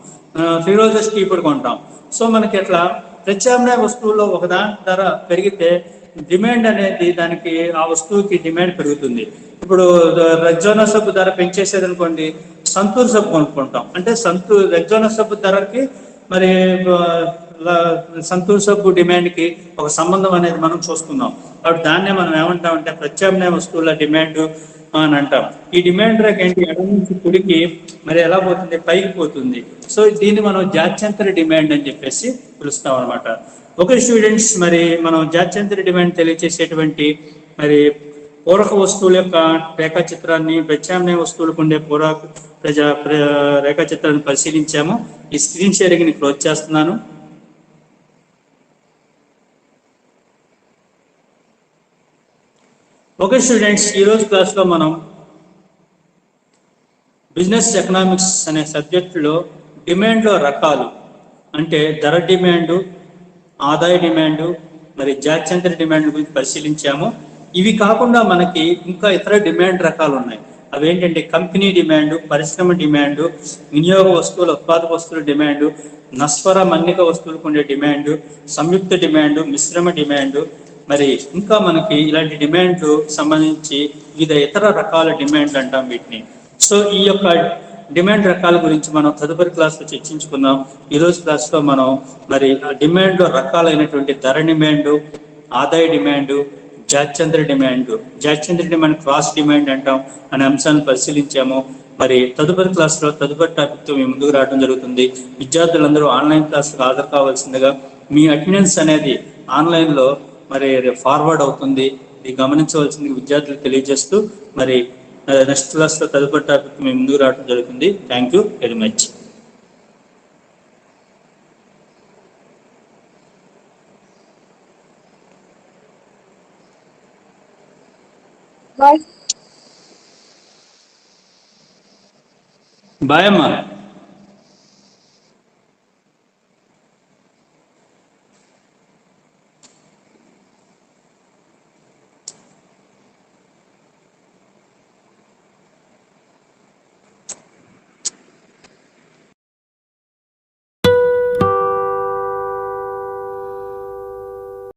3 రోజెస్ టీ పొడి కొంటాం. సో మనకి ఎట్లా ప్రత్యామ్నాయ వస్తువుల్లో ఒకదాని ధర పెరిగితే డిమాండ్ అనేది దానికి ఆ వస్తువుకి డిమాండ్ పెరుగుతుంది. ఇప్పుడు రెగ్జోనా సబ్బు ధర పెంచేసేది అనుకోండి, సంతూర్ సబ్బు కొనుక్కుంటాం. అంటే రెగ్జోనా సబ్బు ధరకి మరి సంతూర్ సబ్బు డిమాండ్కి ఒక సంబంధం అనేది మనం చూస్తున్నాం. కాబట్టి దాన్నే మనం ఏమంటామంటే ప్రత్యామ్నాయ వస్తువుల డిమాండ్ అని అంటాం. ఈ డిమాండ్ రేఖ ఏంటి, ఎడం నుంచి కుడికి మరి ఎలా పోతుంది, పైకి పోతుంది. సో దీన్ని మనం జాత్యంతర డిమాండ్ అని చెప్పేసి పిలుస్తాం అనమాట. ఓకే స్టూడెంట్స్, మరి మనం జాత్యంతర డిమాండ్ తెలియజేసేటువంటి మరి పూరక వస్తువుల యొక్క రేఖాచిత్రాన్ని, ప్రత్యామ్నాయ వస్తువులకు ఉండే రేఖాచిత్రాన్ని పరిశీలించాము. ఈ స్క్రీన్ షేరింగ్ ని క్లోజ్ చేస్తున్నాను. ఓకే స్టూడెంట్స్, ఈరోజు క్లాస్లో మనం బిజినెస్ ఎకనామిక్స్ అనే సబ్జెక్టులో డిమాండ్లో రకాలు అంటే ధర డిమాండు, ఆదాయ డిమాండు, మరి జాత్యంతర డిమాండ్ గురించి పరిశీలించాము. ఇవి కాకుండా మనకి ఇంకా ఇతర డిమాండ్ రకాలు ఉన్నాయి. అవేంటంటే కంపెనీ డిమాండు, పరిశ్రమ డిమాండు, వినియోగ వస్తువుల, ఉత్పాదక వస్తువుల డిమాండు, నస్వర మన్నిక వస్తువులకు ఉండే డిమాండు, సంయుక్త డిమాండు, మిశ్రమ డిమాండు, మరి ఇంకా మనకి ఇలాంటి డిమాండ్లు సంబంధించి వివిధ ఇతర రకాల డిమాండ్లు అంటాం వీటిని. సో ఈ యొక్క డిమాండ్ రకాల గురించి మనం తదుపరి క్లాస్లో చర్చించుకుందాం. ఈరోజు క్లాస్లో మనం మరి డిమాండ్లో రకాలైనటువంటి ధర డిమాండు, ఆదాయ డిమాండు, జాత్యంతర డిమాండ్, జాత్యంతర డిమాండ్ క్రాస్ డిమాండ్ అంటాం అనే అంశాన్ని పరిశీలించాము. మరి తదుపరి క్లాస్లో తదుపరి టాపిక్తో మీ ముందుకు రావడం జరుగుతుంది. విద్యార్థులందరూ ఆన్లైన్ క్లాస్కి హాజరు కావాల్సిందిగా, మీ అటెండెన్స్ అనేది ఆన్లైన్లో మరి ఫార్వర్డ్ అవుతుంది, ఇది గమనించవలసింది విద్యార్థులు తెలియజేస్తూ మరి నెక్స్ట్ క్లాస్లో తదుపరి టాపిక్ మీ ముందుకు రావడం జరుగుతుంది. Thank you very much. Bye అమ్మా.